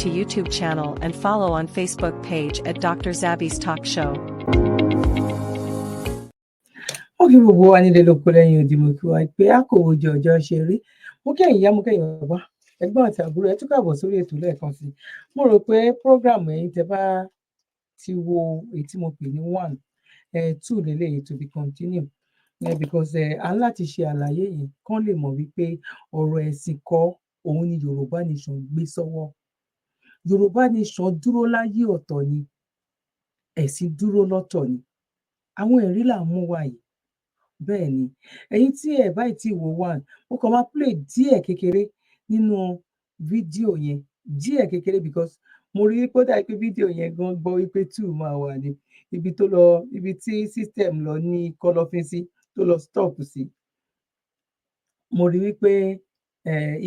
to YouTube channel and follow on Facebook page at Dr. Zabby's Talk Show. Okay, gbogbo wa nílé lóko lẹ́yìn odi mo kí wa pé a kò wojú ọjọ́ ṣe rí. Mo kẹ́yìn ìyá mo kẹ́yìn bàbá ẹ̀gbọ́n àti àbúrò ẹ tún káàbọ̀ sórí ètò lẹ́ẹ̀kan sí. Mo rò pé program ẹ̀yin tẹ́ bá ti wo èyí tí mo pè ní 1 2 lélẹ́yìí to be continue because a ń láti ṣe àlàyé yìí kán lè mọ̀ wípé ọ̀rọ̀ ẹ̀sìn kọ́ òun ni Yorùbá Nation gbé sọ́wọ́. Yorùbá Nation dúró láyé ọ̀tọ̀ ni, ẹ̀sìn dúró lọ́tọ̀ ni. Àwọn ẹ̀rí là ń mú wá yìí. Bẹ́ẹ̀ ni, ẹ̀yin tí ẹ̀ báyìí tí wo 1, mo kàn máa play díẹ̀ kékeré nínú fídíò yẹn, díẹ̀ kékeré because mo rí pé ó dà pé fídíò yẹn gan gbọ́ wípé 2 máa wà ní ibi tí system lọ ní kọ́lọ́fín sí tó lọ stop sí. Mo rí wípé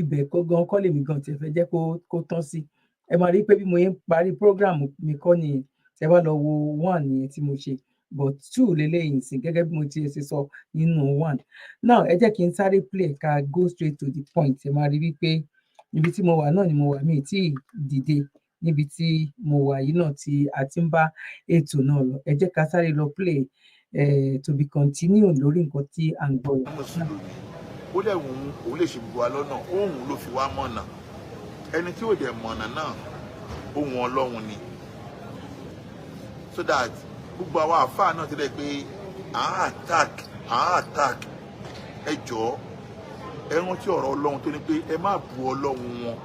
ibẹ̀ kó gan kọ́ lèmi gan tiẹ̀ fẹ́ jẹ́ kó tán sí. Ẹ máa rí pé bí mo yẹn parí program mi kọ́ nìyẹn, tẹ bá lọ wo 1 nìyẹn tí mo ṣe. But 2 lélẹ́yìn sí gẹ́gẹ́ bí mo ti ṣe sọ nínú 1. Now ẹ jẹ́ kí n sáré play ká go straight to the point. Ẹ máa rí wípé ibi tí mo wà náà ni mo wà, mi ì tí ì dìde níbi tí mo wà yìí náà tí a ti ń bá ètò náà lọ. Ẹ jẹ́ ká sáré lọ play to be continue lórí nǹkan tí à ń gbọ́ lọ. Ó dẹ̀ wù ú òun lè ṣe gbogbo wa lọ́nà, òun ló fi wá mọ̀nà. Ẹni tí ò dẹ̀ mọ̀nà náà ohun Ọlọ́run ni. So that gbogbo àwọn àfáà náà ti rẹ̀ pé à ń attack ẹ jọ̀ọ́ ẹ rántí ọ̀rọ̀ Ọlọ́run tó ní pé ẹ má bu Ọlọ́run wọn.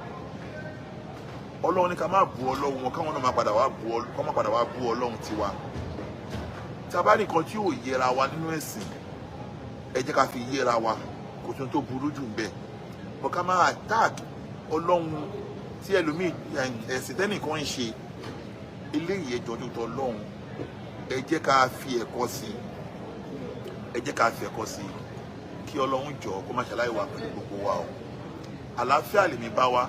Ọlọ́run ní ká má bu Ọlọ́run wọn káwọn náà má padà wá bu Ọlọ́run tiwa. Tí a bá ní nǹkan tí ò yẹra wa nínú ẹ̀sìn ẹ jẹ́ ká fi yẹra wa, kò tún tó burú jù bẹ́ẹ̀. But ká má attack Ọlọ́run tí ẹlòmíì ẹ̀sìn tẹ́nìkan ń ṣe eléyìí ẹjọ́ tó tọ́ Ọlọ́run. Ẹ jẹ́ ká fi ẹ̀kọ́ sí kí Ọlọ́run jọ kó má ṣàlàyé wa pẹ̀lú gbogbo wa o. Àlàáfíà lèmi bá wa,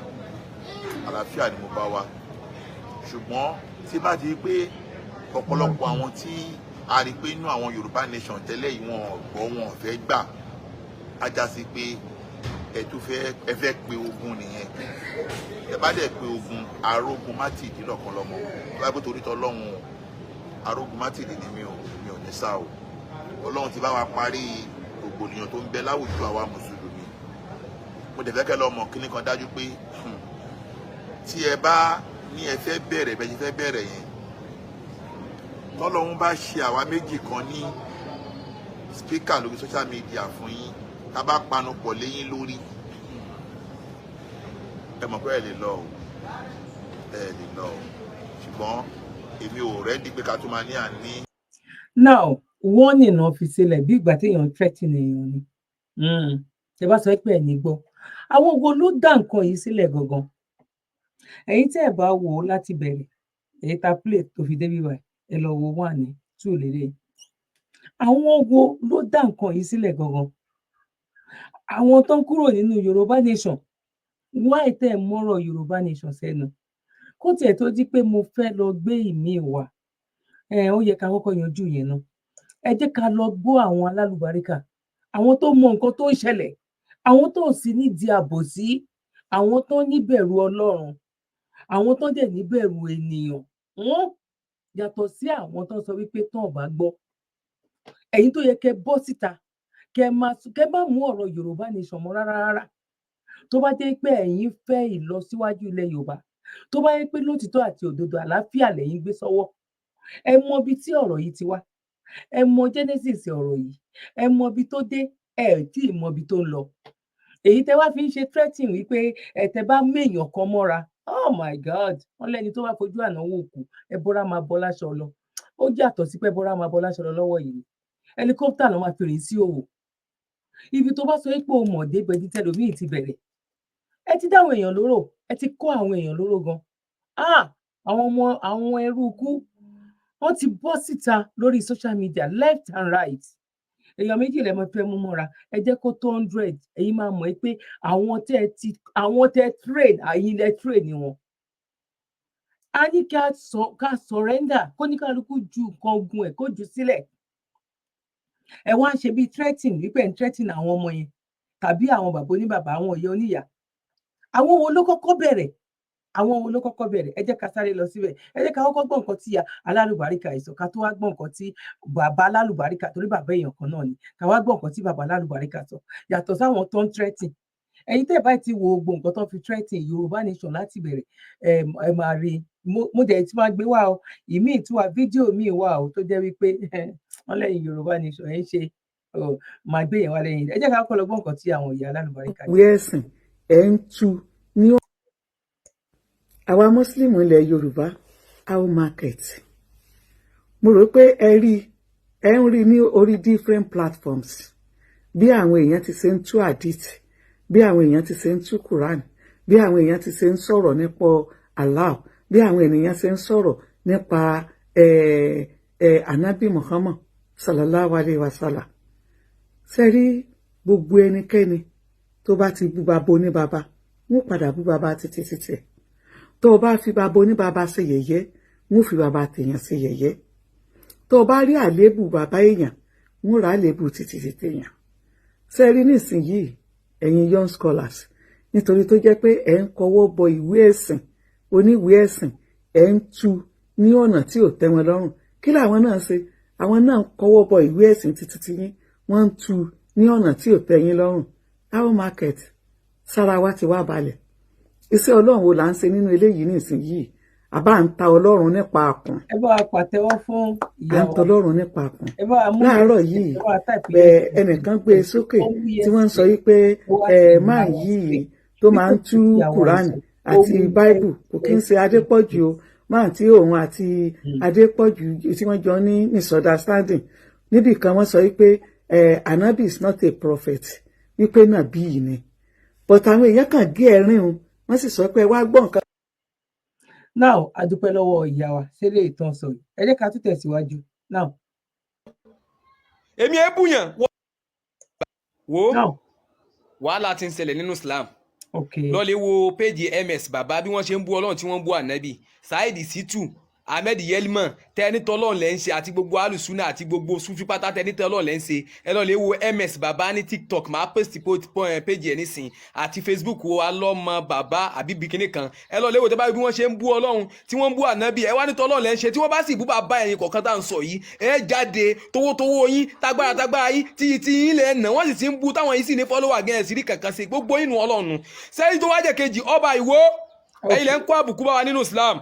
àlàáfíà ni mo bá wa. Ṣùgbọ́n tí bá di pé ọ̀pọ̀lọpọ̀ àwọn tí a rí pé inú àwọn Yorùbá Nation tẹ́lẹ̀ yìí wọn fẹ́ gbà á já sí pé ẹ fẹ́ pe ogun nìyẹn. Ẹ bá dẹ̀ pe ogun arógun má tì í lọ́kàn lọ́mọ. Bá gbé torí tọ́ Ọlọ́run arógun má tì í ní mi ò ní sá o. Ọlọ́run ti bá wa parí rògbòdìyàn tó ń bẹ láwùjọ àwa mùsùlùmí. Mo dẹ̀ fẹ́ kẹ́ lọ mọ̀ kíní kan dájú pé tí ẹ bá ní ẹ fẹ́ bẹ̀rẹ̀ bẹ́ẹ̀ ṣe fẹ́ bẹ̀rẹ̀ yẹn, tọ́lọ́run bá ṣe àwa méjì kan ní spíkà lórí social media fún yín, tá bá panu pọ̀ léyìn lórí, ẹ mọ̀ pé ẹ lè lọ o, ṣùgbọ́n èmi ò rẹ́dí pé ká tó máa ní àní. Now warning náà fi sílẹ̀ bí ìgbà téèyàn threaten èèyàn ni. Ṣé bá sọ pé ẹ̀ ní gbọ́, àwọn wo ló dá nǹkan yìí sílẹ̀ gangan? Ẹ̀yin tí ẹ bá wò ó láti bẹ̀rẹ̀, èyí ta play tó fi débi wá ẹ lọ wo 1 ní 2 lélẹ̀. Àwọn wo ló dá nǹkan yìí sílẹ̀ gangan? Àwọn tó ń kúrò nínú Yorùbá Nation. Why tẹ́ ẹ mọ́rọ̀ Yorùbá Nation sẹ́nu? Kó tiẹ̀ tó di pé mo fẹ́ lọ gbé ìmí wá, ó yẹ ká kọ́kọ́ yanjú yẹn náà. Ẹ jẹ́ ká lọ gbọ́ àwọn alálùbáríkà, àwọn tó mọ nǹkan tó ń ṣẹlẹ̀, àwọn tó sì nídìí àbòsí, àwọn tó níbẹ̀rù Ọlọ́run, àwọn tó dẹ̀ níbẹ̀rù ènìyàn. Yàtọ̀ sí àwọn tó sọ wípé tán ò bá gbọ́. Ẹ̀yin tó yẹ kẹ́ bọ́ síta, kẹ́ má mú ọ̀rọ̀ Yorùbá Nation mọ́ rárá. Tó bá jẹ́ pé ẹ̀yin fẹ́ ìlọsíwájú ilẹ̀ Yorùbá, tó bá jẹ́ pé lótìtọ́ àti òdodo àlàáfíà lẹ́yìn gbé sọ́wọ́, ẹ mọ ibi tí ọ̀rọ̀ yìí ti wá, ẹ mọ genesis ọ̀rọ̀ yìí, ẹ mọ ibi tó dé, ẹ tí ì mọ ibi tó ń lọ. Èyí tẹ́ wá fi ń ṣe threatening wípé tẹ́ bá méèyàn kan mọ́ra, oh my God, wọ́n lẹ́ni tó bá fojú àná wò kú, ẹ bọ́ra máa bọ́ láṣọ lọ. Ó yàtọ̀ sí pé bọ́ra máa bọ́ láṣọ lọ lọ́wọ́ yìí. Helicopter ló máa fi rìn sí òwò. Ibi tó bá sọ pé o mọ̀ dé gbẹ̀dí tẹlòmíì ti bẹ̀rẹ̀. Ẹ ti dá àwọn èèyàn lóró, ẹ ti kó àwọn èèyàn lóró gan. Àwọn ẹrú ikú, wọ́n ti bọ́ síta lórí social media left and right. Èèyàn méjì lẹ mọ̀ fẹ́ mú mọ́ra, ẹ jẹ́ kó tó 100. Ẹ̀yin máa mọ̀ pé àwọn tẹ́ train, ẹ̀yin lẹ train ni wọn. A ní ká surrender, kó ní kálukú ju nǹkan ogun ẹ̀ kó jù sílẹ̀. Ẹ wá ń ṣe bíi threatening wípé ń threatening àwọn ọmọ yẹn tàbí àwọn bàbá oníbàbá, àwọn ìyá oníyà. Àwọn wo ló kọ́kọ́ bẹ̀rẹ̀? àwọn wo ló kọ́kọ́ bẹ̀rẹ̀ ẹ jẹ́ ká sáré lọ síbẹ̀ ẹ jẹ́ ká kọ́kọ́ gbọ́ nǹkan tí alálùbáríkà ìsọ ká tó wá gbọ́ nǹkan tí bàbá alálùbáríkà torí bàbá èèyàn kan náà ni ká wá gbọ́ nǹkan tí bàbá alálùbáríkà sọ yàtọ̀ sáwọn tó ń threaten ẹ̀yin tẹ́ báyìí ti wo gbogbo nǹkan tó fi threaten Yorùbá nation láti bẹ̀rẹ̀ ẹ máa rí mo dẹ̀ ti máa gbé wá o ìmíì tí wà fídíò míì wà o tó jẹ́ wípé wọ́n lẹ́yìn Yorùbá nation ẹ̀ ń ṣe máa gbé yẹn wá lẹ́yìn ẹ jẹ́ ká kọ́ lọ gbọ́ nǹkan tí àwọn ìyá alálùbáríkà ìwé ẹ̀sìn ẹ̀ ń tú ní àwa mùsùlùmí ilẹ̀ Yorùbá our market mo rò pé ẹ ń rí ní orí different platforms bí àwọn èèyàn ti ṣe ń tú hadith bí àwọn èèyàn ti ṣe ń tú Quran bí àwọn èèyàn ti ṣe ń sọ̀rọ̀ nípa Allah bí àwọn ènìyàn ṣe ń sọ̀rọ̀ nípa Anabi Muhammad sallallahu alayhi wa sallam ṣe rí gbogbo ẹnikẹ́ni tó bá ti bú bàbá oníbàbá wọ́n padà bú bàbá títí tó o bá fi bàbá oníbàbá ṣe yẹ̀yẹ́ wọ́n fi bàbá tèèyàn ṣe yẹ̀yẹ́ tó o bá rí àléébù bàbá èèyàn wọ́n rà àléébù títí tèèyàn ṣe rí nísìnyìí ẹ̀yin young scholars nítorí tó jẹ́ pé ẹ̀ ń kọwọ́ bọ ìwé ẹ̀sìn oníwèé ẹ̀sìn ẹ̀ ń tú ní ọ̀nà tí ò tẹ́ wọn lọ́rùn kí làwọn náà ṣe àwọn náà ń kọwọ́ bọ ìwé ẹ̀sìn títí tí yín wọ́n ń tú ní ọ̀nà tí ò tẹ́ yín lọ́rùn our market sára wa ti wá balẹ̀ iṣẹ́ Ọlọ́run wo là ń ṣe nínú eléyìí nísìnyìí àbá ń ta Ọlọ́run nípa àkùn ẹ bá wa pàtẹ́wọ́ fún ìyá à ń ta Ọlọ́run nípa àkùn láàárọ̀ yìí ẹnìkan gbé e sókè tí wọ́n ń sọ yìí pé máa yìí tó máa ń tú Quran àti Bible kò kí ń ṣe Adépọ̀jù o máa tí òun àti Adépọ̀jù tí wọ́n jọ ní misunderstanding níbì kan wọ́n sọ wípé Anabi is not a prophet wípé nàbí yìí ni but àwọn èèyàn kàn gé ẹ̀rín o wọ́n sì sọ pé wá gbọ́ nǹkan. now a dúpẹ́ lọ́wọ́ ìyá wa sílé ìtàn sọ ẹ jẹ́ ká tún tẹ̀síwájú now. èmi ẹ bùyàn wo wàhálà ti ń ṣẹlẹ̀ nínú Islam lọ́lẹ̀ wo péjì ms bàbá bí wọ́n ṣe ń bú Ọlọ́run tí wọ́n ń bú ànábì Saheed Shittu Ahmed Yelman tẹni tọ́lọ́run lẹ́ ń ṣe àti gbogbo alùsùnà àti gbogbo sufi pátá tẹni tọ́lọ́run lẹ́ ń ṣe ẹ lọ lè wo ms bàbá ní TikTok máa post péjì ẹ nísìn àti Facebook wo alọ́mọ bàbá àbíbi kinní kan ẹ lọ lè wo tẹ́ bá bí wọ́n ṣe ń bú Ọlọ́run tí wọ́n ń bú ànábì ẹ wá ní tọ́lọ́run lẹ́ ń ṣe tí wọ́n bá sì bú bàbá ẹ̀yin kọ̀ọ̀kan tá à ń sọ yìí ẹ jáde towótowó yín tágbára yín tí yín lẹ̀ nà wọ́n sì ti ń bú táwọn yìí sì ní follower gẹ̀ sí rí kankan sí gbogbo inú Ọlọ́run sẹ́yìn tó wájẹ̀ kejì ọba Ìwó ẹ̀yin lẹ́ ń kó àbùkù bá wa nínú Islam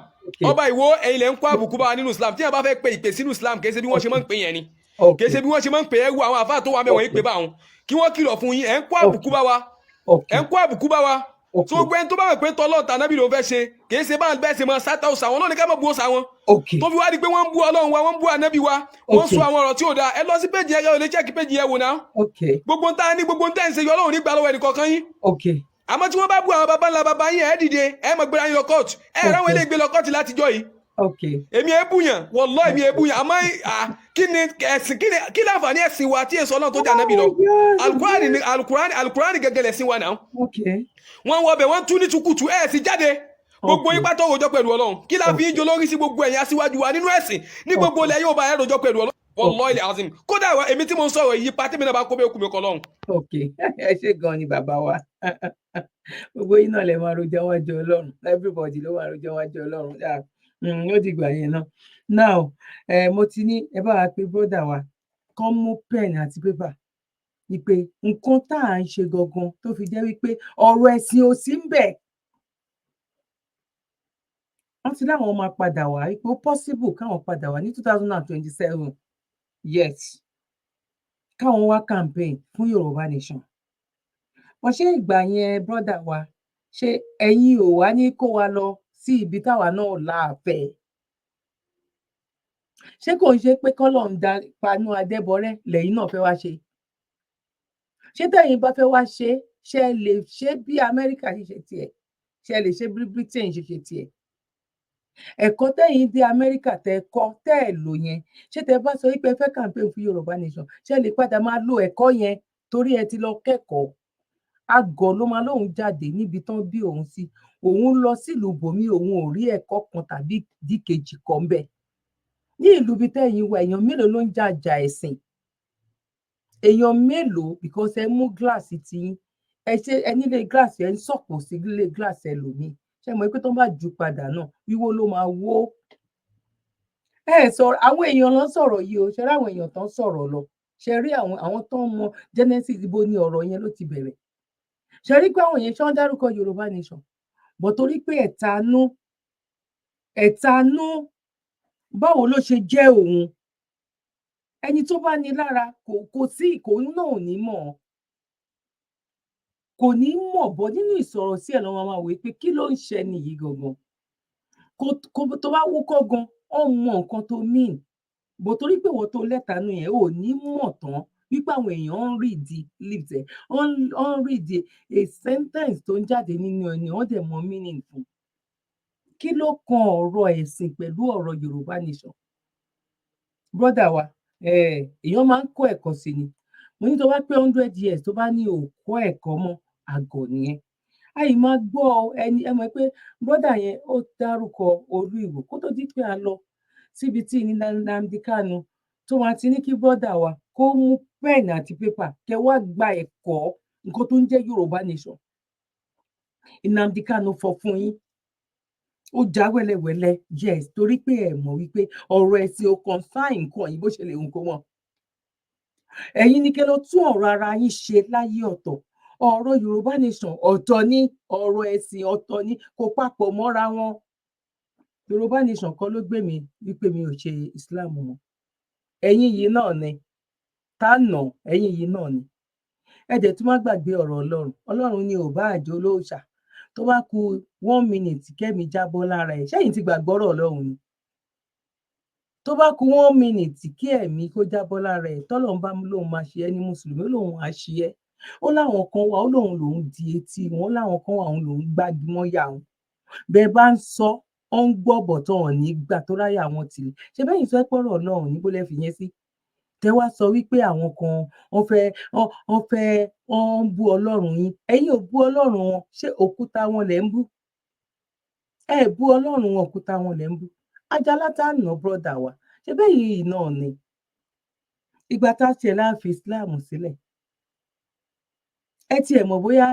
ọba Ìwó ẹ̀yin lẹ́ ń kó àbùkù bá wa nínú Islam tí wọ́n bá fẹ́ pe ìpè sínú Islam kì í ṣe bí wọ́n ṣe máa ń pè yẹn ni kì í ṣe bí wọ́n ṣe máa ń pè é wo àwọn àfáà tó wà mẹ́wọ̀n yìí pé bá wọn kí wọ́n kìlọ̀ fún yín ẹ̀ ń kó àbùkù bá wa ẹ̀ ń kó àbùkù bá wa tó gbẹ́ tó bá wẹ̀ pé tọ́lọ́ tànábì ló fẹ́ ṣe kì í ṣe bá bẹ́ẹ̀ ṣe máa sátá òsà wọn lónìí ká mọ̀ bú òsà wọn tó fi wá di pé wọ́n ń bú Ọlọ́run wa wọ́n ń bú ànábì wa wọ́n sọ àwọn ọ̀rọ̀ tí ò dáa ẹ lọ sí péjì ẹ lè chẹ́kì péjì ẹ wò náà gbogbo ń tá ní gbogbo ń tẹ́ ń ṣe yọ Ọlọ́run nígbà lọ́wọ́ ẹnì kọ̀ọ̀kan yín àmọ́ tí wọ́n bá bú àwọn baba ńlá baba yín ẹ̀ dìde ẹ̀ mọ̀ gbéra yín lọ kóòtù ẹ̀ ráwọn ilé ìgbé lọ kóòtù látijọ́ yìí èmi ebúyàn wallahi èmi ebúyàn àmọ́ kí ni ẹ̀sìn kí láǹfààní ẹ̀sìn wa tí èso Ọlọ́run tó jà nábì lọ alukurani gẹ́gẹ́ lẹ̀sìn wa náà wọ́n wọ bẹ̀ wọ́n tú ní tukutu ẹ̀ sì jáde gbogbo yín pátá òròjọ́ pẹ̀lú Ọlọ́run kí la fi ń jọ lórí sí gbogbo ẹ̀yin aṣíwájú wa nínú ẹ̀sìn ní gbogbo ilẹ̀ yóò bá ẹ̀ rojọ́ pẹ̀lú Ọlọ́run wallahi azim kódà èmi tí mo ń sọ̀rọ̀ yìí pátí mi náà bá kó bẹ́ẹ̀ kú mi kọ́ lọ́hùn. ẹ ṣe gan ni bàbá wa gbogbo yín náà lè máa rojọ́ wájú Ọlọ́run everybody ló máa rojọ́ wájú Ọlọ́run ó ti gbà yẹn náà now mo ti ní ẹ bá wa pe bróda wa kán mú pen àti pépà ni pé nǹkan tá à ń ṣe gangan tó fi jẹ́ wípé ọ̀rọ̀ ẹ̀sìn ò sí ń bẹ̀ wọ́n ti láwọn máa padà wá ipò possible káwọn padà wá ní 2027 yes káwọn wá campaign fún Yorùbá nation wọ́n ṣe ìgbà yẹn bróda wa ṣé ẹ̀yin ò wá ní kó wa lọ sí ibi táwa náà láàfẹ́ ṣé kò ń ṣe pé kọ́lọ̀ ń da panu adébọrẹ́ lẹ́yìn náà fẹ́ wá ṣe ṣé tẹ̀yin bá fẹ́ wá ṣe ṣe lè ṣe bí Amẹ́ríkà ṣe tiẹ̀ ṣe lè ṣe bí Britain ṣe tiẹ̀ ẹ̀kọ́ tẹ̀yin dé Amẹ́ríkà tẹ́ kọ́ tẹ́ ẹ̀ lò yẹn ṣé tẹ́ bá sọ wípé ẹ fẹ́ campaign fún Yorùbá nation ṣé lè padà máa lo ẹ̀kọ́ yẹn torí ẹ ti lọ kẹ́kọ̀ọ́ àgọ́ ló máa lóun jáde níbi tán bí òun sí òun lọ sílùú bòmí òun ò rí ẹ̀kọ́ kan tàbí díkejì kan ń bẹ ní ìlú bíi tẹ̀yin wà èèyàn mélòó ló ń jàjà ẹ̀sìn èèyàn mélòó because ẹ mú gíláàsì tí ẹ ṣe ẹ nílé gíláàsì ẹ ń sọ̀pọ̀ sí ilé gíláàsì ẹlòmíì ṣé mọ̀ pé tó bá jù padà náà wíwó ló máa wó. Sọ̀rọ̀ àwọn èèyàn ló ń sọ̀rọ̀ yìí o, ṣe rí àwọn èèyàn tó ń sọ̀rọ̀ lọ, ṣe rí àwọn tó ń mọ genesis ibo ni ọ̀rọ̀ yẹn ló ti bẹ̀rẹ̀. Ṣe rí pé àwọn yẹn ṣé wọ́n dárúkọ Yorùbá nation bọ̀ torí pé ẹ̀tanú báwo ló ṣe jẹ́ òun, ẹni tó bá ní lára kò sí ìkòyún náà ò ní mọ̀ bọ́ nínú ìsọ̀rọ̀ sí ẹ̀ lọ́wọ́ máa wò pé kí ló ń ṣe nìyí gangan tó bá wúkọ́ gan ó mọ nǹkan tó mean bọ̀ torí pé wọ́n tó lẹ́tanú yẹn ò ní mọ̀ tán wípé àwọn èèyàn ń read lips ẹ̀ ń read a sentence tó ń jáde nínú ẹni wọ́n dẹ̀ mọ meaning fún. Kí ló kan ọ̀rọ̀ ẹ̀sìn pẹ̀lú ọ̀rọ̀ Yorùbá nation? Brother wa èèyàn máa ń kọ́ ẹ̀kọ́ sí ni. Mo ní tó bá pé 100 years tó bá ní òkọ́ ẹ̀kọ́ mọ́ àgọ̀ nìyẹn. Àyè máa gbọ́ ẹni ẹ mọ̀ pé brother yẹn ó dárúkọ Olú Ìwò kó tó di pé a lọ síbi tí Nnamdi Kanu tó máa ti ní kí brother wa kó mú pen àti paper kẹ wá gba ẹ̀kọ́ nǹkan tó ń jẹ́ Yorùbá nation. Nnamdi Kanu fọ fún yín ó já wẹ́lẹ́wẹ́lẹ́ yes torí pé ẹ mọ̀ wípé ọ̀rọ̀ ẹ̀sìn ò concern nǹkan yìí bó ṣe lè hùn kó mọ̀. Ẹ̀yin ni kẹ́ lọ tún ọ̀rọ̀ ara yín ṣe láyé ọ̀tọ̀. Ọ̀rọ̀ Yorùbá nation ọ̀tọ̀ ni, ọ̀rọ̀ ẹ̀sìn ọ̀tọ̀ ni, kò papọ̀ mọ́ra wọn. Yorùbá nation kan ló gbé mi wípé mi ò ṣe Islam mọ́. Ẹ̀yin yìí náà ni tánà ẹ̀yin yìí náà ni. Ẹ dẹ̀ tún má gbàgbé ọ̀rọ̀ Ọlọ́run. Ọlọ́run ni ò bá àjọ olóòṣà tó bá ku 1 minute kẹ́mi jábọ́ lára ẹ̀ ṣẹ́yìn ti gbàgbọ́rọ̀ Ọlọ́run ni. Tó bá ku 1 minute kí ẹ̀mí kó jábọ́ lára ẹ̀ tọ́lọ́run bá lóun máa ṣe ẹ́ ní mùsùlùmí lóun á ṣe ẹ́. Ó láwọn kan wà ó lòun di etí wọn, ó láwọn kan wà òun lòun gbági mọ́ yà wọn. Bẹ́ẹ̀ bá ń sọ ó ń gbọ́ bọ̀ tó hàn nígbà tó ráyà wọn tì. Ṣé bẹ́yìn sọ pé ọ̀rọ̀ Ọlọ́run níbo lẹ fi yẹn sí? Tẹ wá sọ wípé àwọn kan wọ́n ń bú Ọlọ́run yín. Ẹ̀yin ò bú Ọlọ́run wọn, ṣé òkúta wọn lẹ̀ ń bú? Ẹ bú Ọlọ́run wọn, òkúta wọn lẹ̀ ń bú. Ajálá tá nà brother wa, ṣé bẹ́yìn yìí náà ni? Ìgbà tá a tiẹ̀ láà fi Islam sílẹ̀. Ẹ tiẹ̀ mọ̀ bóyá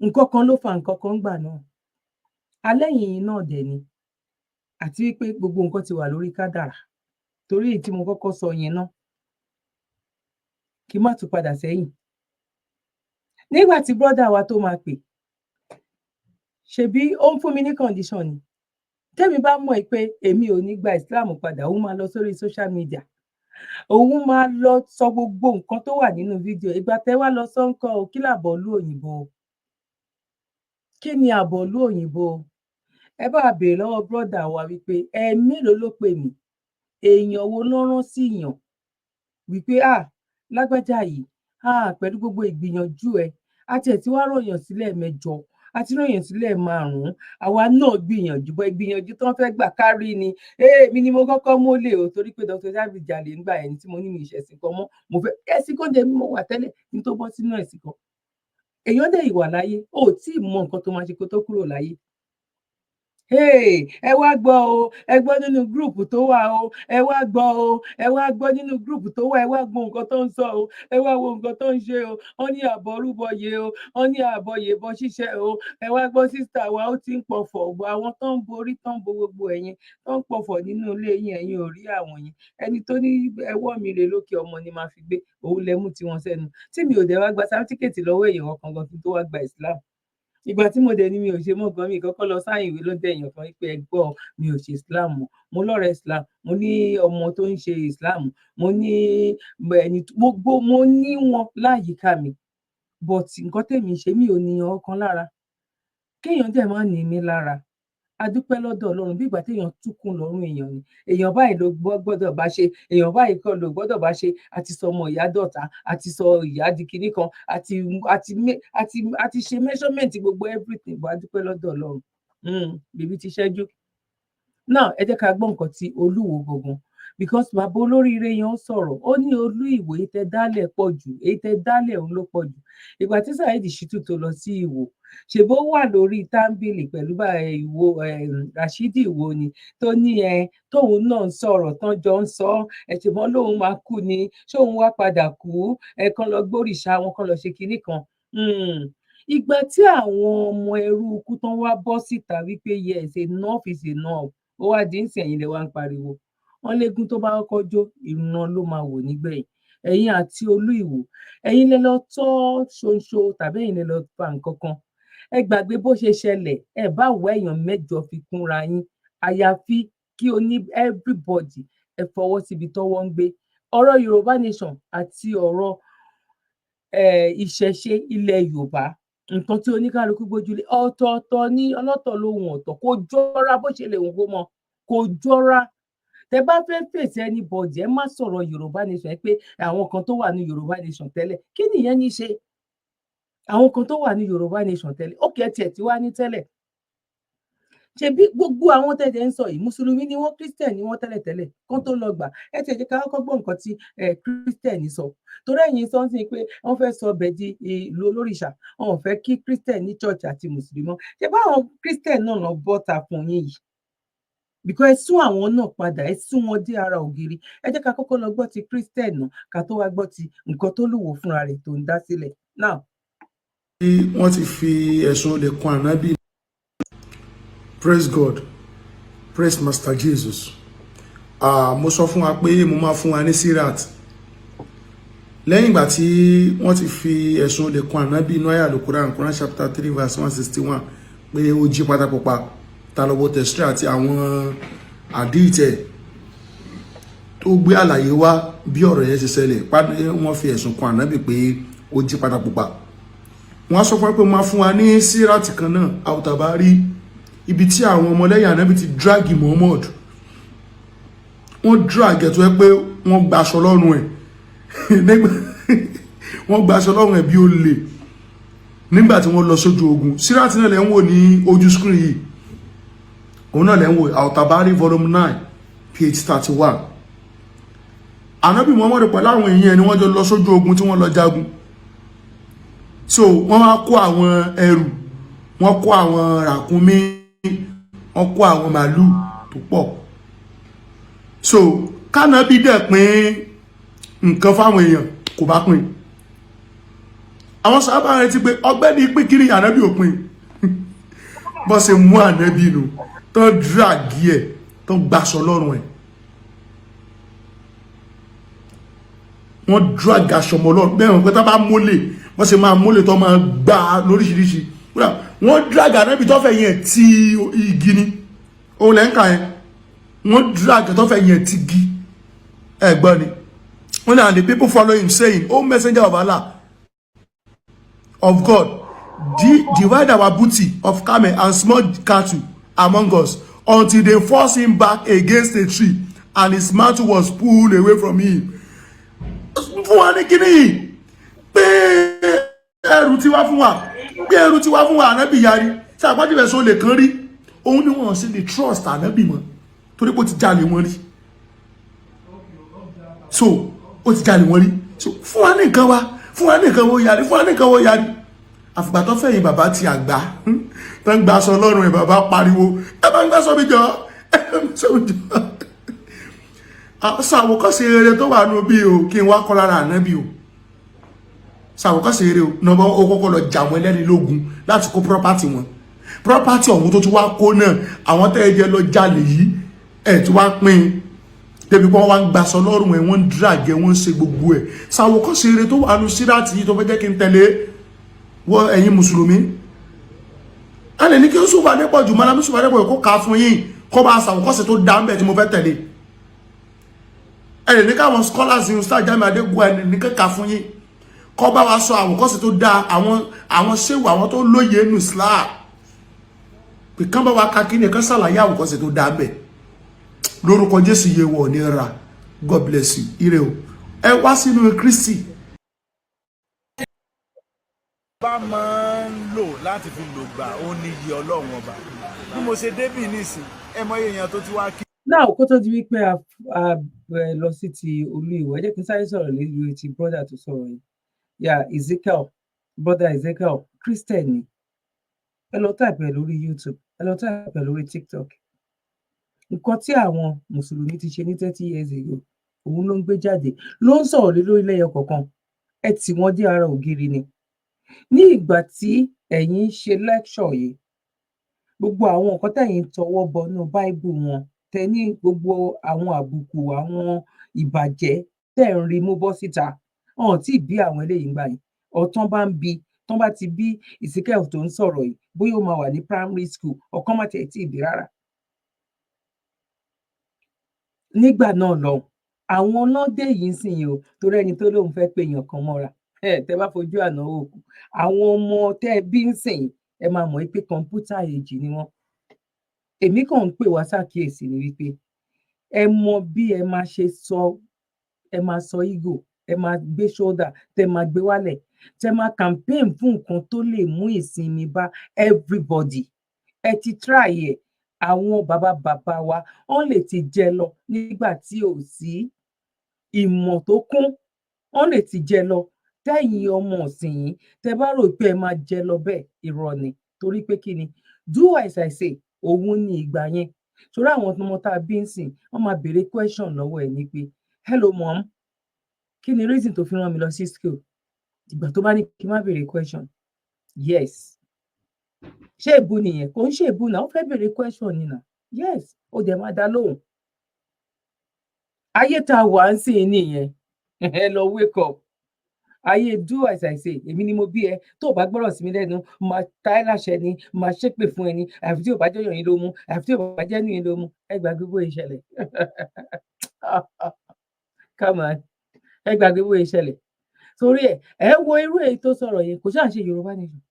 nǹkan kan ló fa nǹkan kan gbà náà. Alẹ́yìn yìí náà dẹ̀ ni. Àti wípé gbogbo nǹkan ti wà lórí kádàrá. Torí èyí tí mo kọ́kọ́ sọ yẹn náà. Kí má tún padà sẹ́yìn. Nígbà tí brother wa tó máa pè, ṣebí ó ń fún mi ní condition ni. Tẹ́mi bá mọ̀ pé èmi ò ní gba Islam padà, òun máa lọ sórí social media. Òun máa lọ sọ gbogbo nǹkan tó wà nínú fídíò. Ìgbà tẹ́ wá lọ sọ́ńkọ́ o, kí làbọ̀ ìlú òyìnbó? Kí ni àbọ̀ ìlú òyìnbó? Ẹ bá béèrè lọ́wọ́ brother wa wípé mélòó ló pè mí? Èèyàn wo ló rán sí yàn? Wípé lágbájá yìí pẹ̀lú gbogbo ìgbìyànjú ẹ àti ẹ̀ tí wàá ròyàn sílẹ̀ 8 àti ròyàn sílẹ̀ 5 àwa náà gbìyànjú bọ́ ìgbìyànjú tó ń fẹ́ gbà kárí ni èmi ni mo kọ́kọ́ mólè o torí pé Dr. Zabby jalè ńgbà ẹni tí mo ní mi ìṣẹ̀sìn kan mọ́ mo fẹ́ ẹ̀sìn kan jẹ́ mi mo wà tẹ́lẹ̀ ní tó bọ́ sínú ẹ̀sìn kan. Èèyàn dẹ̀ ìwà láyé ó tí ì mọ nǹkan tó máa ṣe kó tó kúrò láyé. Ẹ wá gbọ́ o, ẹ gbọ́ nínú gúrùpù tó wà o, ẹ wá gbọ́ o, ẹ wá gbọ́ nínú gúrùpù tó wà, ẹ wá gbọ́ nǹkan tó ń sọ o, ẹ wá wo nǹkan tó ń ṣe o, wọ́n ní àbọ̀rúbọyè o, wọ́n ní àbọ̀yèbọ ṣíṣe o, ẹ wá gbọ́ sísítà wa ó ti ń pọ̀fọ̀ gbọ́ àwọn tó ń borí tó ń bo gbogbo ẹ̀yin tó ń pọ̀fọ̀ nínú ilé yín ẹ̀yin ò rí àwọn yẹn ẹni tó ní ẹwọ́ mi rè lókè ọmọ ni máa fi gbé òun lẹ mú tiwọn sẹ́nu tí mi ò dẹ̀ wá gba sátífíkẹ̀tì lọ́wọ́ èèyàn ọkàn gan tó wá gba Islam. Ìgbà tí mo dẹ̀ ní mi ò ṣe mọ́ gan mi kọ́kọ́ lọ sáyìn ìwé ló dẹ̀yàn kan pé ẹ gbọ́ mi ò ṣe Islam mọ́ mo lọ́rẹ̀ẹ́ Islam mo ní ọmọ tó ń ṣe Islam mo ní ẹni gbogbo mo ní wọn láyìíká mi but nǹkan tèmi ṣe mi ò níyàn ọkàn lára kéèyàn dẹ̀ má ní mi lára a dúpẹ́ lọ́dọ̀ Ọlọ́run bí ìgbà téèyàn túkùn lọ́rùn èèyàn ni èèyàn báyìí ló gbọ́dọ̀ bá ṣe èèyàn báyìí kọ́ ló gbọ́dọ̀ bá ṣe àti sọ ọmọ ìyá dọ̀tá àti sọ ìyá di kinní kan àti ṣe measurement gbogbo everything bó a dúpẹ́ lọ́dọ̀ Ọlọ́run bèbí ti ṣẹ́jú náà ẹ jẹ́ ká gbọ́ nǹkan tí Olúwo gangan because bàbá olóríire yẹn sọ̀rọ̀ ó ní Olú Ìwò èyí tẹ́ dálẹ̀ pọ̀ jù èyí tẹ́ dálẹ̀ òun ló pọ̀ jù ìgbà tí Saheed Shittu tó lọ sí Ìwò ṣèbó wà lórí tábìlì pẹ̀lú Ìwò Rashidi Ìwò ni tó ní tóun náà ń sọ̀rọ̀ tán jọ ń sọ ṣùgbọ́n lóun máa kú ni ṣóun wá padà kú kan lọ gbóríṣà wọn kan lọ ṣe kinní kan ìgbà tí àwọn ọmọ ẹrú ikú tán wá bọ́ síta wípé yes enough is enough, ó wá di ńsìn ẹ̀yin lẹ wá ń pariwo. Wọ́n légún tó bá kọ́kọ́ jó ìran ló máa wò nígbẹ̀yìn. Ẹ̀yin àti Olú Ìwò, ẹ̀yin lẹ lọ tọ́ ṣonṣo tàbí ẹ̀yin lẹ lọ fa nǹkan kan. Ẹ gbàgbé bó ṣe ṣẹlẹ̀, ẹ bá wá èèyàn 8 fi kúnra yín, àyàfi kí everybody ẹ fọwọ́ síbi tọ́wọ́ ń gbé. Ọ̀rọ̀ Yorùbá nation àti ọ̀rọ̀ ìṣẹ̀ṣe ilẹ̀ Yorùbá, nǹkan tí oníkálukú gbójúlé ọ̀tọ̀ọ̀tọ̀ ní, ọlọ́tọ̀ lóhùn ọ̀tọ̀, kò jọra bó ṣe lè wù kó mọ, kò jọra. Tẹ bá fẹ́ fèsì anybody, ẹ má sọ̀rọ̀ Yorùbá nation pé àwọn kan tó wà ní Yorùbá nation tẹ́lẹ̀, kí nìyẹn ní ṣe? Àwọn kan tó wà ní Yorùbá nation tẹ́lẹ̀, ó kẹ́ tiẹ̀ tí wá ní tẹ́lẹ̀. Ṣebí gbogbo àwọn tẹ́jẹ̀ ń sọ yìí, Mùsùlùmí ni wọ́n, Christian ni wọ́n tẹ́lẹ̀tẹ́lẹ̀ kán tó lọ gbà. Ẹ tiẹ̀ jẹ́ ká kọ́kọ́ gbọ́ nǹkan tí Christian sọ. Torí ẹ̀yin sọ sí pé wọ́n fẹ́ sọ ibẹ̀ di ìlú olórìṣà, wọn ò fẹ́ kí Christian ní church àti Mùsùlùmí mọ́. Ṣé báwọn Christian náà lọ bọ́ta fún yín yìí? Because ẹ sún àwọn náà padà, ẹ sún wọn dé ara ògiri. Ẹ jẹ́ ká kọ́kọ́ lọ gbọ́ ti Christian náà ká tó wá gbọ́ ti nǹkan tó Lúwo fúnra rẹ̀ tó ń dá sílẹ̀. Now. Wọ́n ti fi ẹ̀sùn olè kan Ànábì. Praise God, praise Master Jesus. Mo sọ fún wa pé mo máa fún wa ní sirat lẹ́yìn ìgbà tí wọ́n ti fi ẹ̀sùn olè kan Ànábì inú àyá Al-Quran, Quran chapter 3 verse 161 pé ó jí pátápọ̀pá talọ́bọ̀ tẹ̀sírì àti àwọn àdíìtẹ̀ tó gbé àlàyé wá bí ọ̀rọ̀ yẹn ṣe ṣẹlẹ̀ pàdé wọ́n fi ẹ̀sùn kan Ànábì pé ó jí pátápọ̀pá. Wọ́n sọ fún wa pé máa fún wa ní sirat kan náà Al-Tabari, ibi tí àwọn ọmọlẹ́yìn Ànábì ti dragi Muhammad. Wọ́n drag ẹ̀ tó yẹ pé wọ́n gba aṣọ lọ́rùn ẹ̀ wọ́n gba aṣọ lọ́rùn ẹ̀ bí ó lè nígbà tí wọ́n lọ sójú ogun. Sírátì náà lẹ́ ń wò ní ojú screen yìí, òun náà lẹ́ ń wò Al-Tabari volume 9 page 31. Ànábì Muhammad pẹ̀lú àwọn èèyàn ni wọ́n jọ lọ sójú ogun tí wọ́n lọ jagun. So wọ́n wá kó àwọn ẹrù, wọ́n kó àwọn ràkúnmí, wọ́n kó àwọn màálù tó pọ̀. So k'Ànábì dẹ̀ pín nǹkan fáwọn èèyàn kò bá pín. Àwọn sàhábà retí pé ọgbẹ́ni pín kiri Ànábì ò pín. Bọ́ ṣe mú Ànábì nù tó dragi ẹ̀ tó gbaṣọ lọ́rùn ẹ̀. Wọ́n drag aṣọ mọ́ lọ́rùn bẹ́ẹ̀ wọ́n pẹ́ tó bá mólè wọ́n ṣe máa mólè tó máa gbá lóríṣiríṣi. Wọ́n drag Ànábì tó fẹ́ yẹn tí igi ni òun lẹ́ǹkà yẹn. Wọ́n drag tó fẹ́ yẹn tí igi ẹ̀gbọ́n ni. When and the people follow him saying, "O messenger of Allah, of God, divide our booty of camel and small cattle among us until they force him back against a tree and his mantle was pulled away from him." Fún wa ní kíní pé ẹrù tí wá fún wa, pé ẹrù tí wá fún wa Ànábì yarí. Ṣé àpájù ẹ̀sọ́ lè kán rí? Òun ni wọ́n sì lè trust Ànábì mọ́ torí pé ó ti jalè wọn rí. So ó ti jalè wọn rí. So fún wa ní nǹkan wa, fún wa ní nǹkan wo yarí, fún wa ní nǹkan wo yarí. Àfìgbà tó fẹ̀yìn bàbá ti àgbà tó ń gba aṣọ lọ́rùn ẹ̀ bàbá pariwo ẹ bá ń gbá sọ́mi jọ ẹ bá ń sọ́mi jọ. Ṣàwòkọ́ṣe eré tó wà nù bí o kí n wá kọ́ lára Ànábì o. Ṣàwòkọ́ṣe eré o nọ́bọ̀ ó kọ́kọ́ lọ jà wọ́n ẹlẹ́ni lógun láti kó property wọn. Property ọ̀hún tó tún wá kó náà àwọn tẹ́ ẹ jẹ́ lọ jalè yìí ẹ̀ tí wá pín débi pé wọ́n wá ń gbaṣọ lọ́rùn ẹ̀ wọ́n ń drag ẹ̀ wọ́n ń ṣe gbogbo ẹ̀. Ṣàwòkọ́ṣe eré tó wà nù Sírátì yìí tó fẹ́ jẹ́ kí n tẹ̀lé wọ ẹ̀yin Mùsùlùmí. A lè ní kí ó Yusuf Adépọ̀jù mọ́lá Yusuf Adépọ̀jù kó kà fún yín kó bá ṣàwòkọ́ṣe tó dá ń bẹ̀ tí mo fẹ́ tẹ̀lé. Ẹ lè ní káwọn scholars in Ustaz Jamiu Adégún ẹni ní kẹ́kà fún yín kó bá wa sọ àwòkọ́ṣe tó dá àwọn ṣéwù àwọn tó lóye nù Islam pé kán bá wa ka kí ni kán ṣàlàyé àwòkọ́ṣe tó dá ń bẹ̀. Lórúkọ Jésù yẹ wọ̀ ní ra. God bless you. Ire o. Ẹ wá sínú Kristi. Bá máa ń lò láti fi lò gbà ó ní iye Ọlọ́run ọba. Bí mo ṣe débì nísìn, ẹ mọ èèyàn tó ti wá kí. Náà kó tó di wípé a lọ sí ti Olú Ìwò, ẹ jẹ́ kí n sáré sọ̀rọ̀ lórí ti brother tó sọ̀rọ̀ yìí. Yeah, Ezekiel, brother Ezekiel, Christian ni. Ẹ lọ type ẹ lórí YouTube, ẹ lọ type ẹ lórí TikTok. Nǹkan tí àwọn Mùsùlùmí ti ṣe ní 30 years ago, òun ló ń gbé jáde, ló ń sọ̀rọ̀ lé lórí lẹ́yọ kọ̀ọ̀kan. Ẹ tì wọ́n dé ara ògiri ni. ní ìgbà tí ẹ̀yin ń ṣe lecture yìí gbogbo àwọn nǹkan tẹ̀yin tọwọ́ bọnú báíbù wọn tẹ ní gbogbo àwọn àbùkù àwọn ìbàjẹ́ tẹ̀ ń rí mú bọ́ síta hàn tí bí àwọn eléyìí ń gbà yìí ọ̀tán bá ń bi tán bá ti bí Ezekiel tó ń sọ̀rọ̀ yìí bóyá ó máa wà ní primary school ọ̀kan má tẹ̀ tí ì bí rárá. nígbà náà lọ àwọn ọlọ́dẹ yìí ń sìn yìí o torí ẹni tó lóun fẹ́ pè èèyàn kan mọ́ra tẹ bá fojú àná òkú àwọn ọmọ tẹ́ bí ń sìn ẹ máa mọ̀ pé kọ̀ǹpútà èjì ni wọ́n. èmi kàn ń pè wá ṣàkíyèsí ni wípé ẹ mọ bí ẹ máa ṣe sọ ẹ máa sọ ego ẹ máa gbé shoulder tẹ máa gbé wálẹ̀ tẹ máa campaign fún nǹkan tó lè mú ìsinmi bá everybody ẹ ti try ẹ àwọn bàbá wa wọ́n lè ti jẹ lọ nígbà tí ò sí ìmọ̀ tó kún wọ́n lè ti jẹ lọ tẹ̀yin ọmọ ọ̀sìn yìí tẹ bá rò pé ẹ máa jẹ lọ bẹ́ẹ̀ irọ́ ni torí pé kí ni do as I say òun ni ìgbà yẹn torí àwọn ọmọ tá a bí ń sìn wọ́n máa béèrè question lọ́wọ́ ẹ̀ ní pé hello mom kí ni reason tó fi rán mi lọ sí school ìgbà tó bá ní kí n má béèrè question yes ṣé èbú nìyẹn kò ń ṣe èbú náà ó fẹ́ béèrè question ni náà yes ó dẹ̀ máa dá lóhùn ayé tá a wà ń sìn nìyẹn ẹ lọ wake up ayé do as I say èmi ni mo bí ẹ tó o bá gbọ́rọ̀ sí mi lẹ́nu máa ta ẹ́ láṣẹ ni máa ṣépè fún ẹ ni àfi tí ò bá jẹ́yàn yín ló mú àfi tí ò bá jẹ́ nìyẹn ló mú ẹ gbàgbé bó ìṣẹ̀lẹ̀ come on ẹ gbàgbé bó ìṣẹ̀lẹ̀ torí ẹ wo irú èyí tó sọ̀rọ̀ yẹn kò ṣáà ṣe Yorùbá nation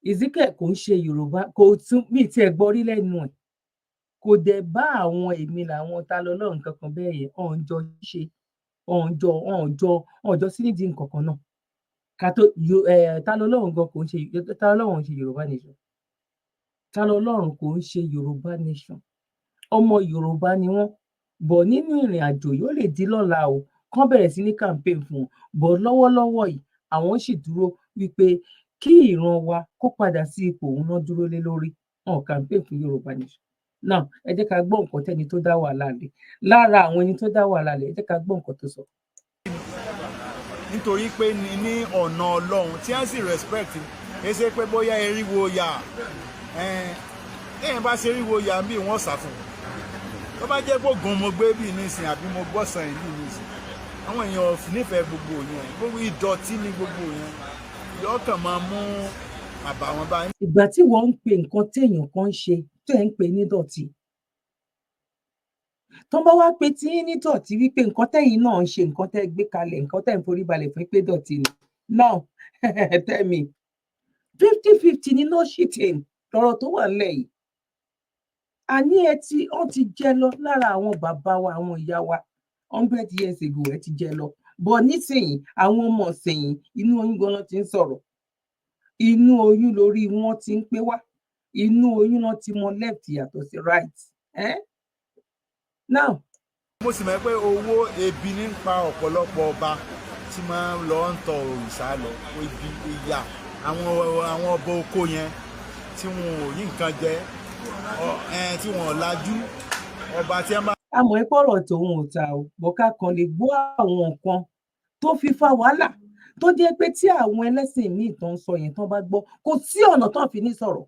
Ezekiel kò ń ṣe Yorùbá kò tún mí tí ẹ gbọ́ rí lẹ́nu ẹ̀ kò dẹ̀ bá àwọn èmi làwọn ta lọ́lọ́run kankan bẹ́ẹ̀ yẹn ọ̀njọ́ ṣe ọ̀njọ́ sí nídìí nǹkan kan náà kàtó ta lọ́lọ́run gan kò ń ṣe ta lọ́lọ́run ṣe Yorùbá nation ta lọ́lọ́run kò ń ṣe Yorùbá nation ọmọ Yorùbá ni wọ́n bọ̀ nínú ìrìn àjò yóò lè di lọ́la o kán bẹ̀rẹ̀ sí ní campaign fún wọn bọ̀ lọ́wọ́lọ́wọ́ yìí àwọn sì dúró wípé kí ìran wa kó padà sí ipò òun náà dúró lé lórí wọn campaign fún Yorùbá nation náà ẹ jẹ́ ká gbọ́ nǹkan tẹ́ni tó dá wàhálà lẹ̀ lára àwọn ẹni tó dá wàhálà lẹ̀ ẹ jẹ́ ká gbọ́ nǹkan tó sọ. nítorí pé ní ọ̀nà Ọlọ́run tí wọ́n sì respect ẹ ṣe pé bóyá eriwo ya ẹ̀yìn bá ṣe eriwo ya bí wọ́n sá fún tó bá jẹ́ gbógun mo gbé bí nísìn àbí mo gbọ́sàn ìlú nísìn àwọn èèyàn nífẹ̀ẹ́ gbogbo yẹn gbogbo ìdọ̀tí ní gbogbo yẹn yóò kàn máa mú àbàwọ́n bá. ìgbà tí wọ́n ń pe nǹkan téèyàn kan ń ṣe tó ẹ̀ ń pè ní dọ̀tí tó bá wá pe tí ní dọ̀tí wípé nǹkan tẹ́yìn náà ń ṣe nǹkan tẹ́ gbé kalẹ̀ nǹkan tẹ́ ń forí balẹ̀ fún pé dọ̀tí ni now tell me 50-50 ní no shitting lọ́rọ̀ tó wà nílẹ̀ yìí àní ẹ ti wọ́n ti jẹ lọ lára àwọn bàbá wa àwọn ìyá wa 100 years ago ẹ ti jẹ lọ bọ̀ nísìnyí àwọn ọmọ ọ̀sẹ̀yìn inú oyún gan-an ti ń sọ̀rọ̀ inú oyún lórí wọn ti ń pé wá inú oyún náà ti mọ left yàtọ̀ sí right now. mo sì mọ̀ pé owó ebi ní pa ọ̀pọ̀lọpọ̀ ọba tí máa ń lọ ń tọ òrìṣà lọ ebi ìyà àwọn ọba oko yẹn tí wọn ò yí nǹkan jẹ tí wọn ò lajú ọba tí wọn bá. àmọ́ ẹ pọ̀rọ̀ tòun ò ta ò bọ́ká kan lè gbọ́ àwọn nǹkan tó fi fa wàhálà tó jẹ́ pé tí àwọn ẹlẹ́sìn míì tó ń sọ yẹn tán bá gbọ́ kò sí ọ̀nà tán fi ní sọ̀rọ̀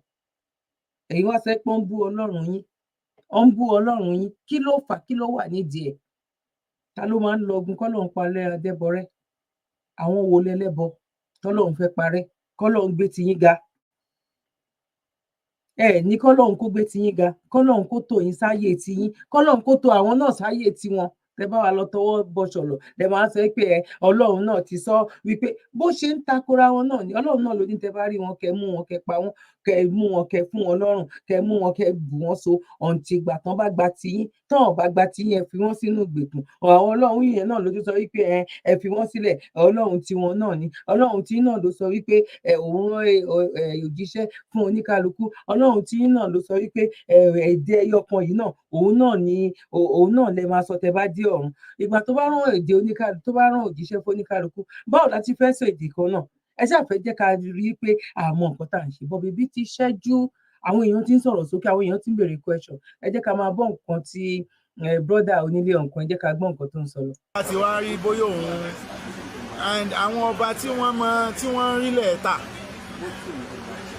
èyí wá sẹ́ pé ó ń bú Ọlọ́run yín ó ń bú Ọlọ́run yín kí ló fà kí ló wà nídìí ẹ̀ ta ló máa ń lọ ogun kọ́lọ́run parẹ́ adẹ́bọrẹ́ àwọn wo lẹ́lẹ́bọ tọ́lọ́run fẹ́ parẹ́ kọ́lọ́run gbé tiyín ga ní kọ́lọ́run kó gbé tiyín ga kọ́lọ́run kó tò yín sáyé tiyín kọ́lọ́run kó tò àwọn náà sáyé tiwọn tẹ bá wa lọ tọwọ́ bọṣọlọ lẹ máa sọ pé Ọlọ́run náà ti sọ wípé bó ṣe ń takora wọn náà ni Ọlọ́run náà ló ní tẹ bá rí wọn kẹ mú wọn kẹ pa wọn kẹ mú wọn kẹ fún wọn lọ́rùn kẹ mú wọn kẹ bù wọn so ọ̀ǹtì ìgbà tán bá gba tiyín tán ò bá gba tiyín ẹ fi wọn sínú ìgbèkùn àwọn Ọlọ́run yìnyẹn náà ló tún sọ wípé ẹ fi wọn sílẹ̀ Ọlọ́run tiwọn náà ni Ọlọ́run tí náà ló sọ wípé òun rán òjíṣẹ́ fún oníkálukú Ọlọ́run tí náà ló sọ wípé èdè ẹyọkan yìí náà òun náà lẹ máa sọ tẹ bá dé ọ̀run ìgbà tó bá rán èdè oníkálukú tó bá rán òjíṣẹ́ fún oníkálukú báwo la ti fẹ́ sọ èdè kan náà ẹ ṣáà fẹ́ jẹ́ ká rí i pé àmọ́ nǹkan tá à ń ṣe bọ́ bíbí ti ṣẹ́jú àwọn èèyàn ti ń sọ̀rọ̀ sókè àwọn èèyàn ti ń béèrè question ẹ jẹ́ ká máa bọ́ nǹkan tí brother onílé ọ̀nkan ẹ jẹ́ ká gbọ́ nǹkan tó ń sọ lọ. láti wá rí bóyá òun and àwọn ọba tí wọ́n ń rílẹ̀ tà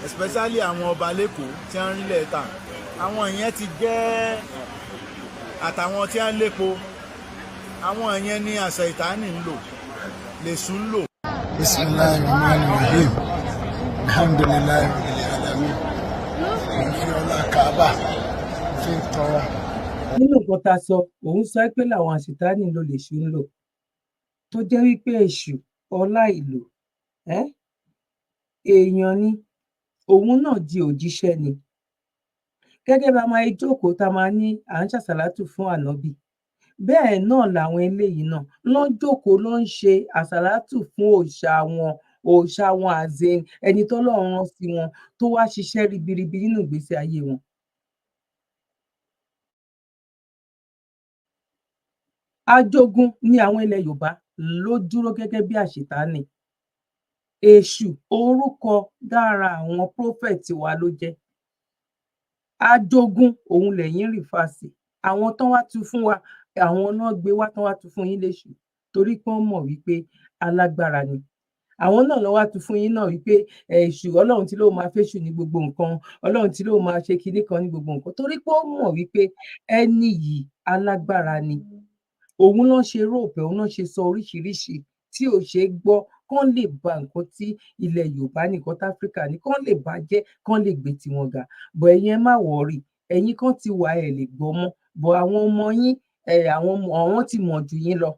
especially àwọn ọba lẹ́kọ̀ọ́ tí wọ́n ń rílẹ̀ tà àwọn ìyẹn ti jẹ́ àtàwọn tí wọ́n ń lépo àwọn ìyẹn ní àṣà ìtàní ń lò lèṣù ń lò. Bismillahir Rahmanir Rahim alhamdulillahi rabbil alamin fi ọlá Kaaba fi ń tọrọ. Nínú nǹkan tá a sọ òun sọ pé làwọn àṣetánì ló lèṣù ń lò tó jẹ́ wípé èṣù ọlá ìlú èèyàn ni òun náà di òjíṣẹ́ ni gẹ́gẹ́ bá máa jókòó tá a máa ní à ń ṣàṣàlátù fún ànábì bẹ́ẹ̀ náà làwọn eléyìí náà ló ń jókòó ló ń ṣe àṣàlátù fún òòṣà wọn àzẹ ẹni tọ́lọ́run rán sí wọn tó wá ṣiṣẹ́ ribiribi nínú ìgbésí ayé wọn. Ajogun ní àwọn ilẹ̀ Yorùbá ló dúró gẹ́gẹ́ bí àṣetánì. Èṣù orúkọ dára àwọn prophet wa ló jẹ́. Ajogun òun lẹ̀yin rìfà sí. Àwọn tán wá tú fún wa àwọn náà gbé wá tán wá tú fún yín léṣù torí pé wọ́n mọ̀ wípé alágbára ni. Àwọn náà lọ wá tú fún yín náà wípé èṣù Ọlọ́run tí ló máa fẹ́ṣù ní gbogbo nǹkan Ọlọ́run tí ló máa ṣe kinní kan ní gbogbo nǹkan torí pé ó mọ̀ wípé ẹni yìí alágbára ni. Òun ló ṣe rope òun ló ṣe sọ oríṣiríṣi tí ò ṣe gbọ́ kán lè ba nǹkan tí ilẹ̀ Yorùbá nìkan táfíríkà ní kán lè bàjẹ́ kán lè gbé tiwọn ga bọ̀ ẹ̀yin ẹ má wọ̀ọ́rì ẹ̀yin kan ti wà ẹ̀ lè gbọ́ mọ́ bọ̀ àwọn ọmọ yín àwọn ti mọ̀ jù yín lọ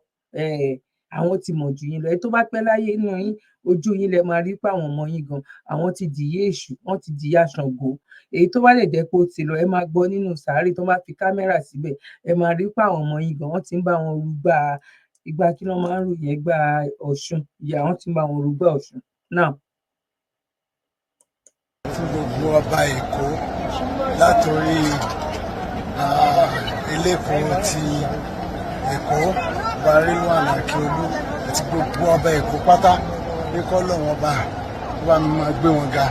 àwọn ti mọ̀ jù yín lọ ẹ tó bá pẹ́ láyé inú yín ojú yín lẹ máa rí pé àwọn ọmọ yín gan àwọn ti dìyé èṣù wọ́n ti dìyà Ṣàngó èyí tó bá lè jẹ́ pé ó ti lọ ẹ máa gbọ́ nínú sàárè tó bá fi kámẹ́rà síbẹ̀ ẹ máa rí pé àwọn ọmọ yín gan wọ́n ti ń bá wọn rúgbà ìgbà kí wọ́n máa ń rù yẹn gbà Ọ̀ṣun ìyá wọn ti ń bá wọn rúgbà Ọ̀ṣun náà. Fún gbogbo ọba Èkó látòrí Elépo ti Èkó Rilwan Akiolu àti gbogbo ọba Èkó pátá ní kọ́ lọ́wọ́ ọba wà máa gbé wọn ga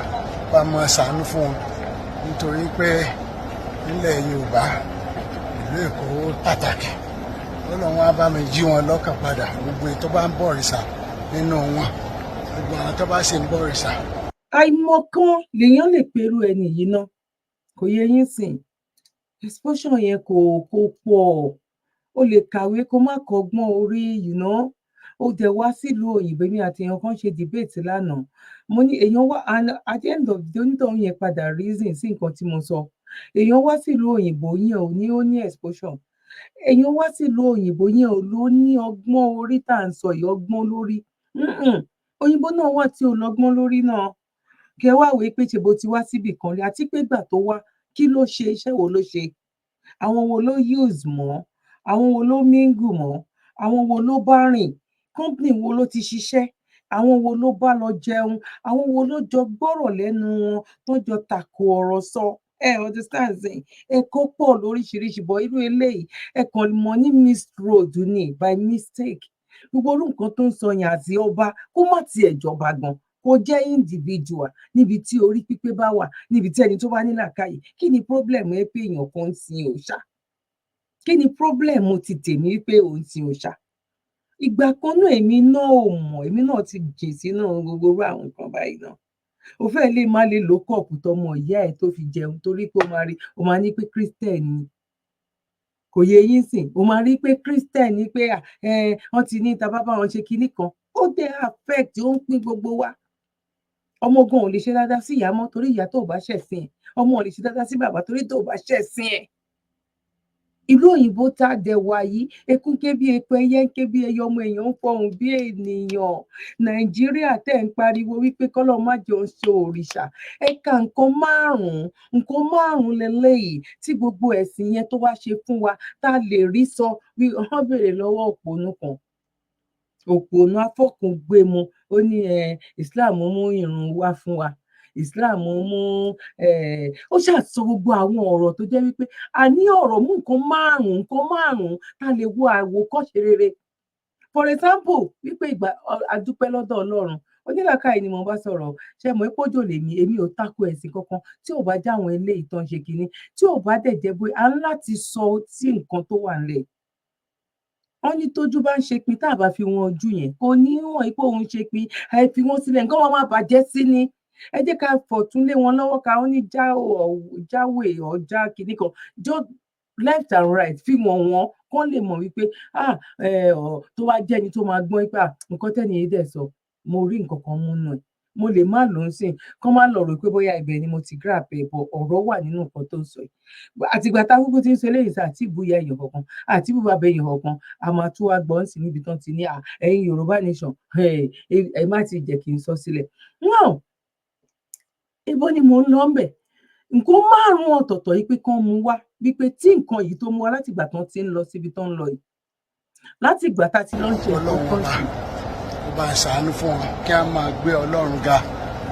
wà máa ṣàánú fún wọn nítorí pé nílẹ̀ Yorùbá ìlú Èkó pàtàkì Ọlọ́run á bá mi jí wọn lọ́kàn padà gbogbo ètò bá ń bọ̀ òrìṣà nínú wọn gbogbo àwọn tó bá ṣe ń bọ̀ òrìṣà. Àìmọ̀kan lèèyàn lè perú ẹni yìí ná kò yẹ yín sìn exposure yẹn kò pọ̀ o lè kàwé kó má kọ́gbọ́n orí ó dẹ̀ wá sílùú òyìnbó mi àti èèyàn kan ṣe debate lánàá mo ní èèyàn wá at the end of the day onítọ̀hún yẹn padà reason sí nǹkan tí mo sọ èèyàn wá sílùú òyìnbó yẹn ò ní ó ní exposure èèyàn wá sílùú òyìnbó yẹn ò ló ní ọgbọ́n orí tá à ń sọ yìí ọgbọ́n lórí òyìnbó náà wà tí ò lọ́gbọ́n lórí náà kẹ wá wí pé ṣe bó ti wá síbì kan rí àti pé gbà tó wá kí ló ṣe iṣẹ́ wo ló ṣe àwọn wo ló use mọ́ àwọn wo ló mingle mọ́ àwọn wo ló bá rìn company wo ló ti ṣiṣẹ́ àwọn wo ló bá lọ jẹun àwọn wo ló jọ gbọ́rọ̀ lẹ́nu wọn tó jọ tàkò ọ̀rọ̀ sọ understand ẹ̀kọ́ pọ̀ lóríṣiríṣi bọ̀ irú eléyìí ẹ̀kan mọ̀ ní missed road ni by mistake gbogbo orú nǹkan tó ń sọ yẹn àti ọba kó má tiẹ̀ jọba gan kó jẹ́ individual níbi tí orí pípé bá wà níbi tí ẹni tó bá ní làákàyè kí ni problem ẹ pé èèyàn kan ń sin òòṣà kí ni problem ti tèmi pé òun sin òòṣà ìgbà kan náà èmi náà ò mọ̀ èmi náà ti jìn sínú gbogbo àwọn nǹkan báyìí náà o fẹ́ lè má lè lo kọ́ọ̀pù tọmọ ìyá ẹ̀ tó fi jẹun torí pé o máa ní pé Christian ni kò yẹ yín sìn o máa rí pé Christian ni pé wọ́n ti ní ta bá bá wọn ṣe kinní kan ó dé affect ó ń pín gbogbo wa ọmọ ogun ò lè ṣe dáadáa sí ìyá mọ́ torí ìyá tó bá ṣẹ̀sìn ẹ̀ ọmọ ò lè ṣe dáadáa sí bàbá torí tó bá ṣẹ̀sìn ẹ̀ ìlú òyìnbó tá a dẹ̀ wá yìí eku ń ké bí eku ẹyẹ ń ké bí ẹyẹ ọmọ èèyàn ń fọhùn bí ènìyàn Nàìjíríà tẹ̀ ń pariwo wípé kọ́lọ́ má jẹ́ ó ṣe òrìṣà ẹ̀ka nǹkan márùn-ún lélẹ́yìí tí gbogbo ẹ̀sìn yẹn tó wá ṣe fún wa tá a lè rí sọ bí wọ́n béèrè lọ́wọ́ òpònú kan òpònú afọkùngbẹmu ó ní Islam mú ìrun wá fún wa Islam mú ó ṣàṣọ gbogbo àwọn ọ̀rọ̀ tó jẹ́ wípé a ní ọ̀rọ̀ mú nǹkan márùn-ún tá a lè wo àwòkọ́ṣe rere for example wípé ìgbà adúpẹ́ lọ́dọ̀ Ọlọ́run onílàkàyè ni mo bá sọ̀rọ̀ ṣe mọ̀ ìpọ́jọ́ lèmi èmi ò tako ẹ̀sìn kankan tí ò bá jáwọn eléyìí tán ṣe kínní tí ò bá dẹ̀ jẹ́ bóyá a ń láti sọ sí nǹkan tó wà nílẹ̀ wọ́n ní tójú bá ń ṣe pin tá a bá fi wọn ojú yẹn kò ní hàn pé òun ṣe pin ẹ fi wọn sílẹ̀ nǹkan wọn máa bàjẹ́ sí ni ẹ jẹ́ ká fọ̀tún lé wọn lọ́wọ́ ká wọn ní jáwé ọjà kìíní kan just left and right fi wọn kán lè mọ̀ wípé tó bá jẹ́ ẹni tó máa gbọ́n pé nǹkan tẹ́ni yìí dẹ̀ sọ mo rí nǹkan kan múnú ẹ̀ mo lè má lò ó sìn kán má lọ rò pé bóyá ibẹ̀ ni mo ti grab ẹ̀ bọ̀ ọ̀rọ̀ wà nínú nǹkan tó ń sọ yìí àtìgbà tá kúkú ti ń sọ eléyìí àti ìbúyà èèyàn kankan àti ìbúba bẹ èèyàn kankan a máa tún wá gbọ́n sí níbi tán ti ní ẹ̀yin Yorùbá nation ẹ má ti jẹ́ kí n sọ sílẹ̀ náà ibo ni mò ń lọ ńbẹ̀ nǹkan márùn-ún ọ̀tọ̀ọ̀tọ̀ yìí pé kán mú wá wípé tí nǹkan yìí tó mú wá látìgbà tán ti ń lọ síbi tán ń lọ yìí látìgbà tá ti lọ ń ṣe nǹkan sí. ó bá ń ṣàánú fún wọn kí a máa gbé Ọlọ́run ga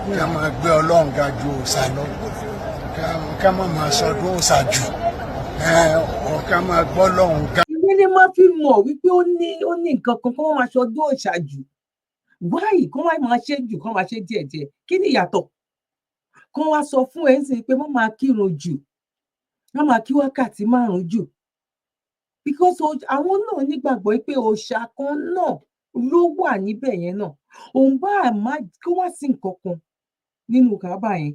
kí a máa gbé Ọlọ́run ga ju òòṣà lọ kí a máa sọdún òòṣà jù ká máa gbọ́ Ọlọ́run ga. ìwé ni máa fi mọ̀ wípé ó ní nǹkan kan kí wọ́n máa sọdún òòṣà jù wáyé kí wọ́n máa ṣe jù kí wọ́n máa ṣe díẹ̀díẹ̀ kí ni ìyàtọ̀ kán wá sọ fún ẹ ń sìn pé wọ́n máa kírun jù wọ́n máa kí wákàtí 5 jù because àwọn náà nígbàgbọ́ pé òòṣà kan náà ló wà níbẹ̀ yẹn náà òun bá má kí wọ́n sì nǹkan kan nínú Káàbà yẹn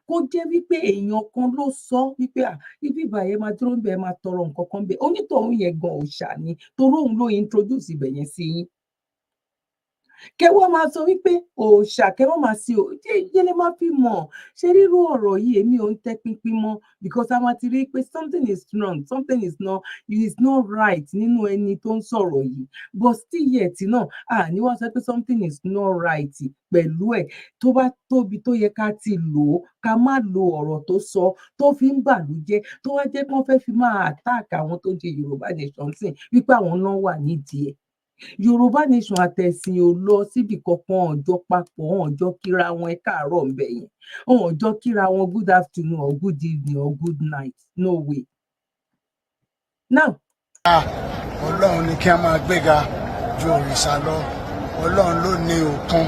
kó jẹ́ wípé èèyàn kan ló sọ wípé ibi ìbàyẹn máa dúró ń bẹ̀ máa tọrọ nǹkan kan bẹ̀ onítọ̀hún yẹn gan òòṣà ni torí òun ló introduce ibẹ̀ yẹn sí yín kẹwọ́ máa sọ wípé òòṣà kẹwọ́ máa sí yẹlẹ máa fi mọ̀ ṣe rírú ọ̀rọ̀ yìí èmi ò ń tẹ́ pinpin mọ́ because a máa ti rí pé something is wrong something is not right nínú ẹni tó ń sọ̀rọ̀ yìí but still yet náà ní wọ́n sọ pé something is not right pẹ̀lú ẹ̀ tó bá tóbi tó yẹ ká ti lò ó ká má lo ọ̀rọ̀ tó sọ tó fi ń bàlújẹ́ tó wá jẹ́ kí wọ́n fẹ́ fi máa attack àwọn tó ń ṣe Yorùbá nation sìn wípé àwọn náà wà nídìí ẹ̀ Yorùbá nation àtẹ̀sìn ò lọ síbi kankan ọjọ́ papọ̀ ọjọ́ kíra wọn ẹ káàárọ̀ ń bẹ̀ yẹn ọjọ́ kíra wọn good afternoon or good evening or good night no way. now. Ọlọ́run ni kí a máa gbéga ju òrìṣà lọ Ọlọ́run ló ní òkun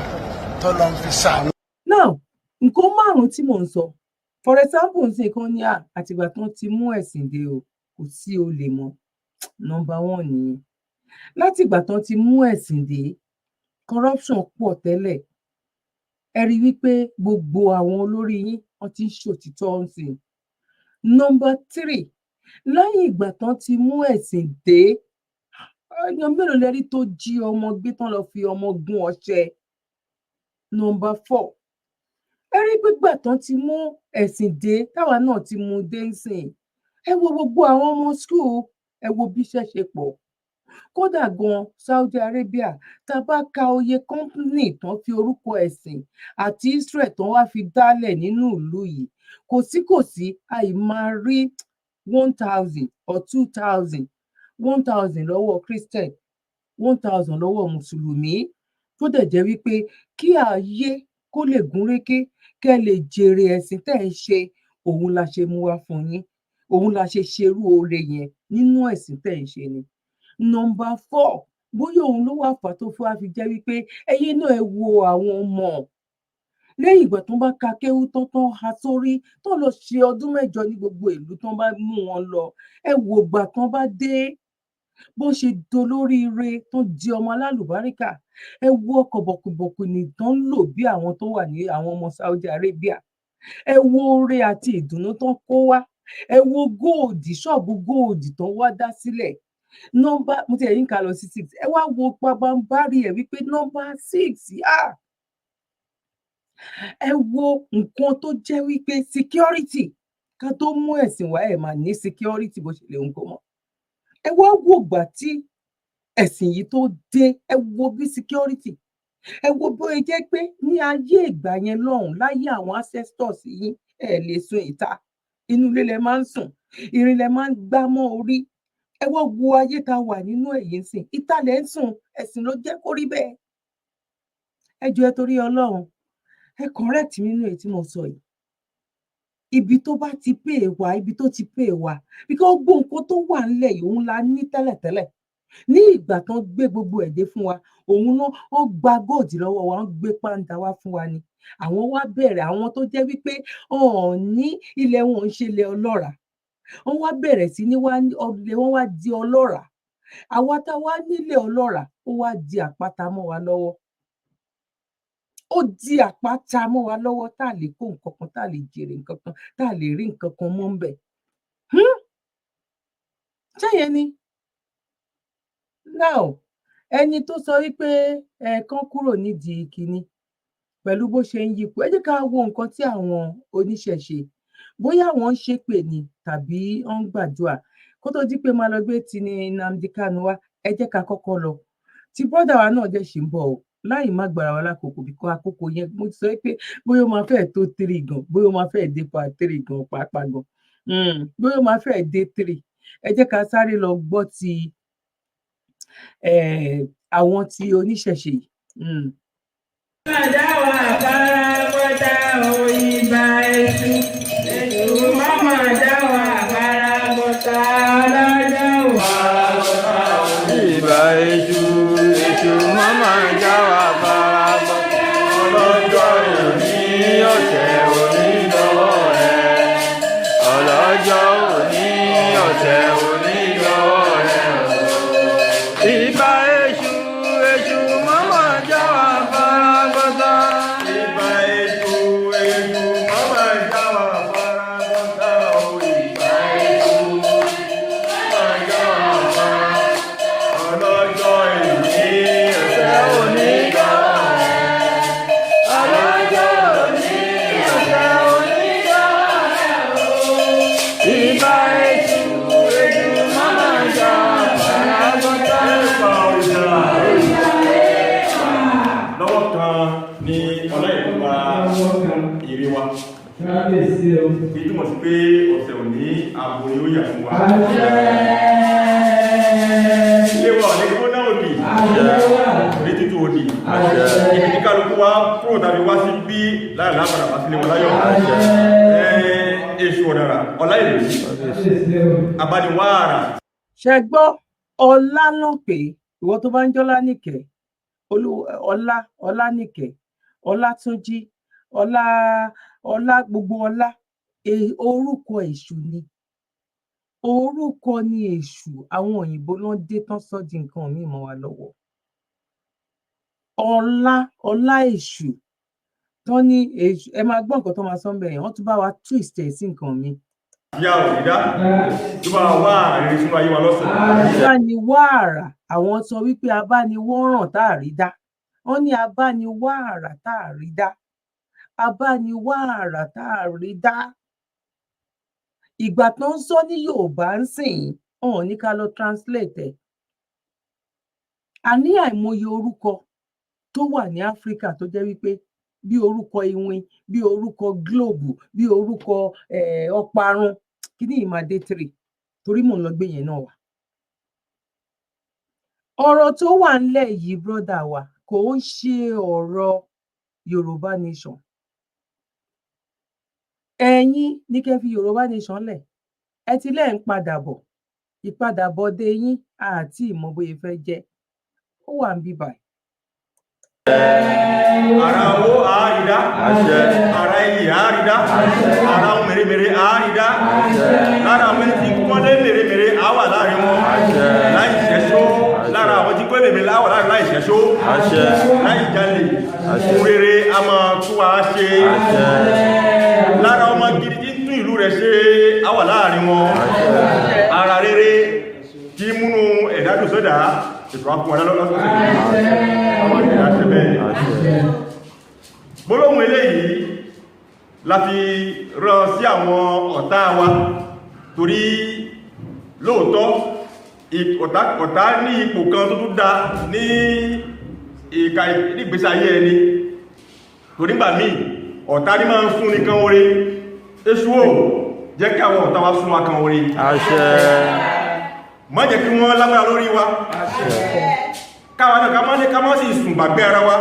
tọ́lọ́run fi ṣàánú. now nǹkan márùn-ún tí mò ń sọ for example nsìn kan ní àtìgbà tán ti mú ẹ̀sìn dé o kò sí olè mọ́ number 1 nìyẹn látìgbà tán ti mú ẹ̀sìn dé corruption pọ̀ tẹ́lẹ̀ ẹ rí wípé gbogbo àwọn olórí yín wọ́n ti ń ṣòtítọ́ nsìn number 3 lẹ́yìn ìgbà tán ti mú ẹ̀sìn dé èèyàn mélòó lẹ́rí tó jí ọmọ gbé tán lọ fi ọmọ gún ọṣẹ number 4 ẹ rí gbígbà tán ti mú ẹ̀sìn dé táwa náà ti mú dé nsìn ẹ wo gbogbo àwọn ọmọ school ẹ wo bí iṣẹ́ ṣe pọ̀ kódà gan Saudi Arabia tá a bá ka oye company tán fi orúkọ ẹ̀sìn àti Israel tán wá fi dálẹ̀ nínú ìlú yìí kò sí àì máa rí 1,000 or 2,000 1,000 lọ́wọ́ Christian 1,000 lọ́wọ́ mùsùlùmí tó dẹ̀ jẹ́ wípé kí ayé kó lè gúnrégé kẹ́ lè jèrè ẹ̀sìn tẹ́ ẹ ṣe òun la ṣe mú wá fún yín òun la ṣe ṣerú oore yẹn nínú ẹ̀sìn tẹ́ ẹ ṣe ni. number 4 bóyá òun ló wà fà tó fún wa fi jẹ́ wípé ẹ̀yin náà ẹ wo àwọn ọmọ lẹ́yìn ìgbà tó bá ka kéwú tán ha sórí tó lọ ṣe ọdún 8 ní gbogbo ìlú tán bá mú wọn lọ ẹ wo ìgbà tán bá dé bó ṣe dolóríire tán di ọmọ alálùbáríkà ẹ wo ọkọ̀ bọ̀kùbọ̀kù nìtàn lò bí àwọn tó wà ní àwọn ọmọ Saudi Arabia ẹ wo oore àti ìdùnnú tán kó wá ẹ wo góòdì ṣọ́ọ̀bù góòdì tán wá dá sílẹ̀ nọ́mbà mo ti ẹ̀yìn ká lọ sí 6 ẹ wá wo pabambari ẹ̀ wípé nọ́mbà 6 ẹ wo nǹkan tó jẹ́ wípé security ká tó mú ẹ̀sìn wá ẹ̀ máa ní security bó ṣe lè ń kó mọ́ ẹ wá wo ìgbà tí ẹ̀sìn yìí tó dé ẹ wo bí security ẹ wo bó ẹ jẹ́ pé ní ayé ìgbà yẹn lọ́hùn láyé àwọn ancestors yín ẹ lè sùn ìta inú ilé lẹ máa ń sùn irin lẹ máa ń gbá mọ́ orí ẹ wá wo ayé tá wà nínú ẹ̀yìn sìn ìta lẹ ń sùn ẹ̀sìn ló jẹ́ kó rí bẹ́ẹ̀ ẹ jọ̀ọ́ ẹ torí Ọlọ́run ẹ correct nínú èyí tí mo sọ yìí ibi tó bá ti pè wá ibi tó ti pè wá because gbogbo nǹkan tó wà nílẹ̀ yìí òun la ní tẹ́lẹ̀tẹ́lẹ̀ ní ìgbà tán gbé gbogbo ẹ̀dẹ́ fún wa òun náà wọ́n gba góòdì lọ́wọ́ wa wọ́n gbé pàǹdà wá fún wa ni àwọn wá bẹ̀rẹ̀ àwọn tó jẹ́ wípé ní ilẹ̀ wọn ń ṣe ilẹ̀ ọlọ́ràá wọ́n wá bẹ̀rẹ̀ sí ní wọ́n wá di ọlọ́ràá àwa tá wá nílé ọlọ́ràá ó wá di àpáta mọ́ wa lọ́wọ́, ó di àpáta mọ́ wa lọ́wọ́ tá a lè kó nǹkan kan, tá a lè jèrè nǹkan kan, tá a lè rí nǹkan kan mú ńbẹ̀. Ṣé yẹn ni? Now ẹni tó sọ wípé kán kúrò nídìí kinní pẹ̀lú bó ṣe ń yípo, ẹ jẹ́ ká wo nǹkan tí àwọn oníṣẹ̀ṣe, bóyá wọ́n ń ṣépè ni tàbí wọ́n ń gbàdúrà. Kó tó di pé máa lọ gbé ti Nnamdi Kanu wá, ẹ jẹ́ ká kọ́kọ́ lọ. Ti brọ́dà wa náà dẹ̀ ṣì ń bọ̀ o, láì má gbàrà wa lákòókò, bíkọ́ àkókò yẹn mo ti sọ pé bóyá ó máa fẹ́ẹ̀ tó 3 gan, bóyá ó máa fẹ́ẹ̀ dé part 3 gan pàápàá gan. Bóyá ó máa fẹ́ẹ̀ dé 3. Ẹ jẹ́ ká sáré lọ gbọ́ ti àwọn ti oníṣẹ̀ṣe yìí. Màdáwà bára bọ́dá òyìnbá èṣù, èṣù mọ́mọ́ dáwà bára bọ́dá ọlọ́jọ́ òyìnbá èṣù, èṣù mọ́mọ́ dáwà bára bọ́dá ọlọ́jọ́ òní ọ̀sẹ̀ òní lọ́wọ́ rẹ̀, ọlọ́jọ́ òní ọ̀sẹ̀ òní lọ́wọ́ rẹ̀. Ìbà èṣù, èṣù mọ́mọ́ dáwà bára bọ́dá. Ìbà èṣù, èṣù mọ́mọ́ dáwà bára bọ́dá. Ìbà èṣù mọ́mọ́ dáwà bára. Ọlọ́jọ́ ìní ọ̀sẹ̀ òní lọ́wọ́ rẹ̀. Ọlọ́jọ́ òní ọ̀sẹ̀ òní lọ́wọ́ rẹ̀. Ìbà èṣù, èṣù mọ́mọ́ dáwà bára bọ́dá. Lọ́wọ́ kan ni ọlọ́ìkúnba ìrè wa. Ìtumọ̀ sí pé ọ̀sẹ̀ òní ààbò ni ó yà fún wa. Ilé wa ní gbóná òdì, ní títú òdì. Ibi tí kálukú wa kúrò tàbí wá sí bí láàrín lápàdà wá sílé wọn láyọ̀. Èṣù ọ̀dàrà, ọlá ìlú, abániwáàrà. Ṣẹ gbọ́, ọlá náà pé ìwọ tó bá ń jọ́lá nìkẹ́, ọlá nìkẹ́, Ọlátúnjí, ọlá gbogbo ọlá, orúkọ èṣù ni. Orúkọ ni èṣù. Àwọn òyìnbó ló ń dé tán sọ di nǹkan míì mọ́ wa lọ́wọ́. Ọlá èṣù tán ní èṣù, ẹ máa gbọ́ nǹkan tó máa sọ ń bẹ̀ yẹn, wọ́n tún bá wa twist ẹ̀ sí nǹkan míì. Ìyá òdìdá tó bá wá àárín sínú ayé wa lọ́sàn. Abániwáàrà, àwọn sọ wípé abániwọ́ràn tá à rí dá. Wọ́n ní abániwáàrà tá à rí dá. Abániwáàrà tá à rí dá. Ìgbà tó ń sọ ní Yorùbá ń sìn, wọn ní ká lọ translate ẹ̀. A ní àìmọye orúkọ tó wà ní Áfíríkà tó jẹ́ wípé bí orúkọ iwin, bí orúkọ gílóòbù, bí orúkọ ọparun, kí ni ìmàdé 3 torí mò ń lọ gbé yẹn náà wá. Ọ̀rọ̀ tó wà ńlẹ̀ yìí brọ́dà wa kò ń ṣe ọ̀rọ̀ Yorùbá nation. Ẹ̀yin ní kẹ́ fi Yorùbá nation lẹ̀, ẹ ti lẹ́ ń padà bọ̀, ìpadàbọ̀dé yín àti ìmọ̀ bóyá fẹ́ jẹ́, ó wà ń bí báyìí. Ara owó àárídá, ara iyì àárídá, ara ohun mèremère àárídá, lára àwọn ẹni tí kọ́lé mèremère àwà láàrin wọn, láì ṣẹ́ṣó, lára àwọn tí kọ́lé mèremère àwà láàrin láì ṣẹ́ṣó, láì jalè, ohun rere a máa tún wa ṣe, lára ọmọ gidi tí ń tún ìlú rẹ̀ ṣe àwà láàrin wọn, ara rere tí múnú ẹ̀dá dùn sódà ètò àkùnwà lọ́lọ́sọ̀sẹ̀. Gbólóhùn eléyìí la fi rán sí àwọn ọ̀tá wa torí lóòótọ́ ọ̀tá ní ipò kan tó tún dá ní ìgbésí ayé ẹni torí gbà míì ọ̀tá ní máa ń fún nìkan oore. Èṣù ò jẹ́ kí àwọn ọ̀tá wa fún wa kan oore. Má jẹ́ kí wọ́n lágbára lórí wa. Káwa náà ká má sì sùn gbàgbé ara wa.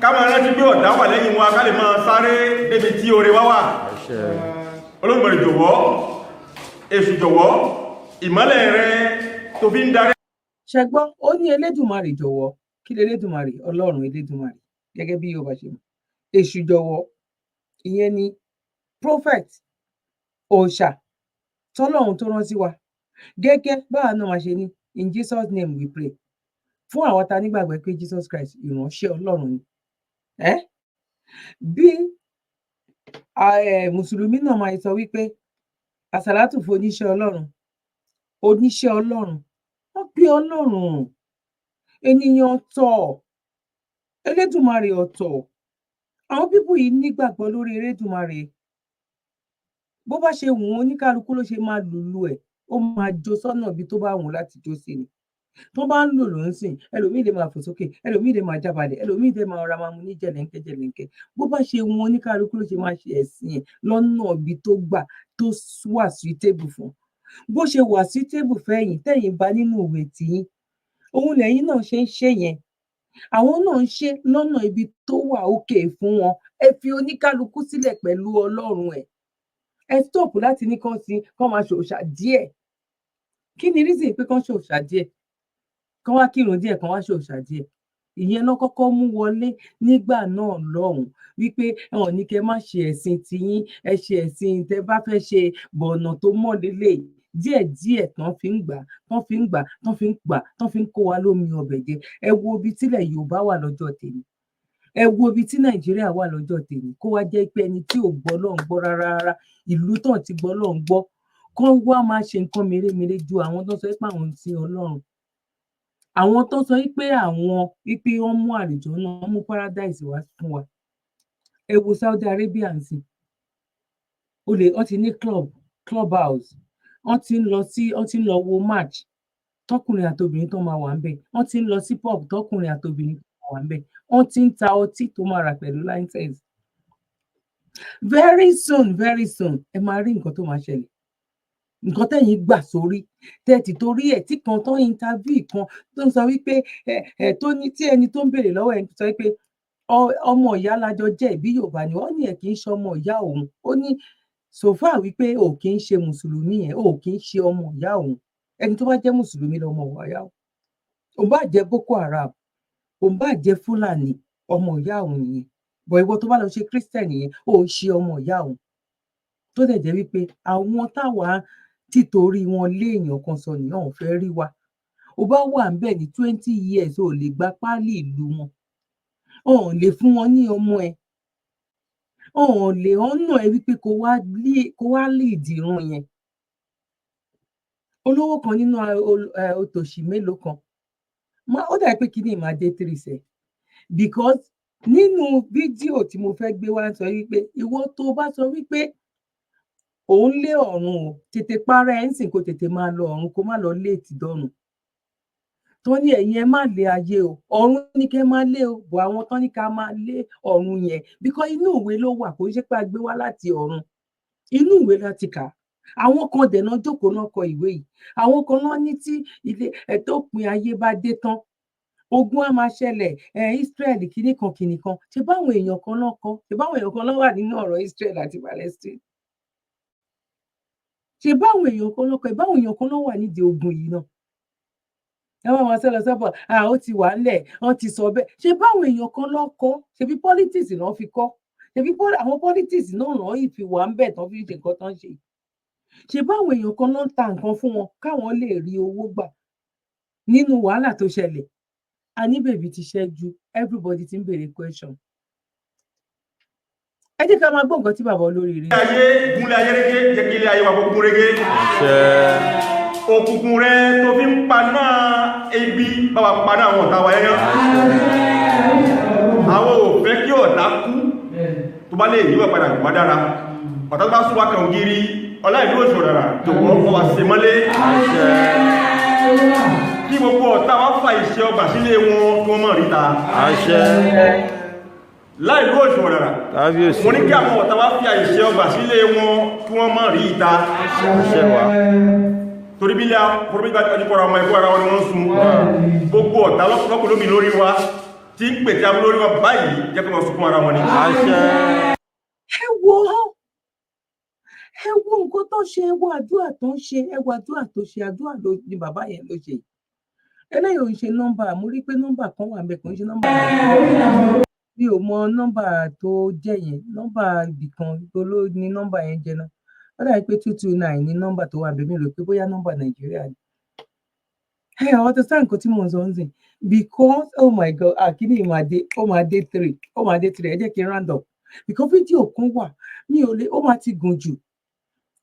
Ká máa rántí pé ọ̀tá wà lẹ́yìn wa ká lè máa sáré débi tí oore wa wà. Olódùmarè jọ̀wọ́, Èṣù jọ̀wọ́, ìmọ́lẹ̀ rẹ tó fi ń darí. Ṣẹgbọ́n, ó ní Elédùmarè jọ̀wọ́. Kí lè Elédùmarè? Ọlọ́run Elédùmarè, gẹ́gẹ́ bí Yorùbá ṣe mọ̀. Èṣù jọ̀wọ́, ìyẹn ni prophet, òòṣà, tọ́lọ́run tó rán sí wa. Gẹ́gẹ́ báwa náà máa ṣe ní in Jesus name we pray. Fún àwọn tá nígbàgbọ́ pé Jesus Christ ìránṣẹ́ Ọlọ́run ni. Bí mùsùlùmí náà máa sọ wípé àsàlátù fún oníṣẹ́ Ọlọ́run, wọ́n pé Ọlọ́run, ènìyàn ọ̀tọ̀, Elédùmarè ọ̀tọ̀. Àwọn pípù yìí nígbàgbọ́ lórí Elédùmarè. Bó bá ṣe wù ú oníkálukú ló ṣe máa lùlù ẹ̀, ó máa jó sọ́nà ibi tó bá wù ú láti jó sí ni. Tó bá ń lùlù ń sìn, ẹlòmíì lè máa fò sókè, ẹlòmíì lè máa jábalẹ̀, ẹlòmíì lè máa ra máa mu ní jẹ̀lẹ̀ńkẹ́. Bó bá ṣe wù ú oníkálukú ló ṣe máa ṣe ẹ̀sìn ẹ̀ lọ́nà ibi tó gbà tó wà suitable fún. Bó ṣe wà suitable fẹ́yìn tẹ́yìn bá nínú ìwé tiyín, òun lẹ́yìn náà ṣe ń ṣe yẹn. Àwọn náà ń ṣe lọ́nà ibi tó wà òkè fún wọn. Ẹ fi oníkálukú sílẹ̀ pẹ̀lú Ọlọ́run ẹ̀. Ẹ stop láti ní kán máa ṣòòṣà díẹ̀. Kí ni reason pé kán ṣòòṣà díẹ̀? Kán wá kírun díẹ̀, kán wá ṣòòṣà díẹ̀. Ìyẹn náà kọ́kọ́ mú wọlé nígbà náà lọ́hùn wípé wọn ní kẹ́ má ṣe ẹ̀sìn tiyín, ẹ ṣe ẹ̀sìn tẹ́ bá fẹ́ ṣe bọ̀nà tó mọ́ lélẹ̀. Díẹ̀díẹ̀ tán fi ń kó wa lómi ọbẹ̀ jẹ. Ẹ wo ibi tílẹ̀ Yorùbá wà lọ́jọ́ tèmi. Ẹ wo ibi tí Nàìjíríà wà lọ́jọ́ tèmi. Kó wá jẹ́ pé ẹni tí ò gbọ́ Ọlọ́run gbọ́ rárá, ìlú tán ti gbọ́ Ọlọ́run gbọ́, kán wá máa ṣe nǹkan mèremère ju àwọn tó sọ pé àwọn ti Ọlọ́run. Àwọn tó sọ pé àwọn wípé wọ́n mú àlùjànnà, wọ́n mú paradise wá fún wa. Ẹ wo Saudi Arabia ń sìn. Wọ́n ti ní clubhouse. Wọ́n ti ń lọ wo match tọkùnrin àtobìnrin tó máa wà ń bẹ̀. Wọ́n ti ń lọ sí pub tọkùnrin àtobìnrin tó máa wà ń bẹ̀. Wọ́n ti ń ta ọtí tó máa rà pẹ̀lú license. Very soon ẹ máa rí nǹkan tó máa ṣẹlẹ̀. Nǹkan tẹ́yìn gbà sórí tẹ́tì torí ẹ̀ tí kan tó ń interview kan tó ń sọ wípé tí ẹni tó ń béèrè lọ́wọ́ ẹ̀ sọ wípé ọmọ ìyá lájọ jẹ́ ìbí Yorùbá ni wọ́n ní ẹ̀ kì í ṣe ọmọ ìyá òun. Ó ní sòfà wípé ò kì í ṣe mùsùlùmí yẹn, ò kì í ṣe ọmọ ìyá òun. Ẹni tó bá jẹ́ mùsùlùmí lọ́mọ ìyá òun. Òun bá jẹ́ Boko Haram, òun bá jẹ́ Fúlàní, ọmọ ìyá òun nìyẹn. Bọ̀ ìwọ tó bá lọ ṣe Christian yẹn, ò ń ṣe ọmọ ìyá òun. Tó dẹ̀ jẹ́ wípé àwọn táwa títorí wọn lé èèyàn kan sọ nìyẹn ò fẹ́ rí wa. Ó bá wà ń bẹ̀ ní 20 years ò lè gba páálí ìlú wọn. Ò lè fún wọn ní ọmọ ẹ. Ò lè ọ̀nà ẹ wípé kó wá lead ìran yẹn. Olówó kan nínú òtòṣì mélòó kan. Ó dà pé kíní máa dé 3 sẹ̀. Because nínú fídíò tí mo fẹ́ gbé wá sọ wípé ìwọ tó bá sọ wípé òun lé ọ̀run o, tètè para ẹ̀ ń sìn kó tètè máa lọ ọ̀run kó má lọ léètì dọ́run. Tó ní ẹ̀yin ẹ má lé ayé o, ọ̀run ní kẹ́ máa lé o, bọ̀ àwọn tán ní ká máa lé ọ̀run yẹn. Because inú ìwé ló wà, kò ṣe pé a gbé wá láti ọ̀run. Inú ìwé láti kà. Àwọn kan dẹ̀ náà jókòó náà kọ ìwé yìí. Àwọn kan náà ní tí tó pin ayé bá dé tán, ogun á máa ṣẹlẹ̀, Israel kìíní kan. Ṣé báwọn èèyàn kan náà kọ́? Ṣé báwọn èèyàn kan náà wà nínú ọ̀rọ̀ Israel àti Palestine? Ṣé báwọn èèyàn kan náà kọ́? Báwọn èèyàn kan náà wà nídìí ogun yìí náà? Ẹ wá máa sẹ́lọ sọ́bọ̀, ó ti wà ńlẹ̀, wọ́n ti sọ bẹ́ẹ̀. Ṣé báwọn èèyàn kan náà kọ́? Ṣebí politics náà fi kọ́? Ṣebí àwọn politics náà ràn yìí fi wà ń bẹ̀ tán fi ṣe nǹkan tán ṣe? Ṣé báwọn èèyàn kan náà ń ta nǹkan fún wọn káwọn lè rí owó gbà nínú wàhálà tó ṣẹlẹ̀? A ní bèbí ti ṣẹ́jú, everybody ti ń béèrè question. Ẹ jẹ́ ká máa gbọ́ nǹkan tí bàbá olórí rí. Ayé gúnlẹ̀ ayé rege jẹ́ kí ilé ayé wa kó gún régé. Òkùnkùn rẹ tó fi ń paná ebi bá wa paná àwọn ọ̀tá wa yẹn. Àwọn ò fẹ́ kí ọ̀tá kú tó bá lè yíwọ̀ padà gbà dára. Ọ̀tá tó bá sún wa kàn gírí ọlá ìlú òṣù ọ̀dàrà jọ̀wọ́ wọ́n wá ṣe mọ́lé. Kí gbogbo ọ̀tá wá fa ìṣẹ́ ọgbà sílé wọn kí wọ́n mọ̀ ríta. Láìlú òṣù ọ̀dàrà mo ní kí àwọn ọ̀tá wá fi ìṣẹ́ ọgbà sílé wọn kí wọ́n mọ̀ ríta. Torí bí i ọjọ́kọ̀ọ́ra ọmọ ẹ̀kọ́ ara wọn ni wọ́n sun gbogbo ọ̀tá lọ́pọ̀ lómi lórí wa tí ń pètè abúlé lórí wa báyìí jẹ́ kí wọ́n sunkún ara wọn ni. Ẹ wo nǹkan tó ṣe, ẹ wo àdúrà tó ń ṣe, ẹ wo àdúrà tó ṣe, àdúrà ni bàbá yẹn ló ṣe. Eléyìí ò ń ṣe nọ́mbà, mo rí pé nọ́mbà kan wà ńbẹ̀ kò ń ṣe nọ́mbà. Mi ò mọ nọ́mbà tó jẹ́ yẹn, nọ́mbà ibìkan tó ló ní nọ́mbà yẹn jẹ́ náà. Ó dàbí pé 229 ní nọ́mbà tó wà ńbẹ̀, mi rò pé bóyá nọ́mbà Nàìjíríà ni. Hey, I understand nǹkan tí mò ń sọ nsìn because oh my god kíni ó máa dé 3 ẹ jẹ́ kí n round up because fídíò kan wà mi ò lè ó máa ti gùn jù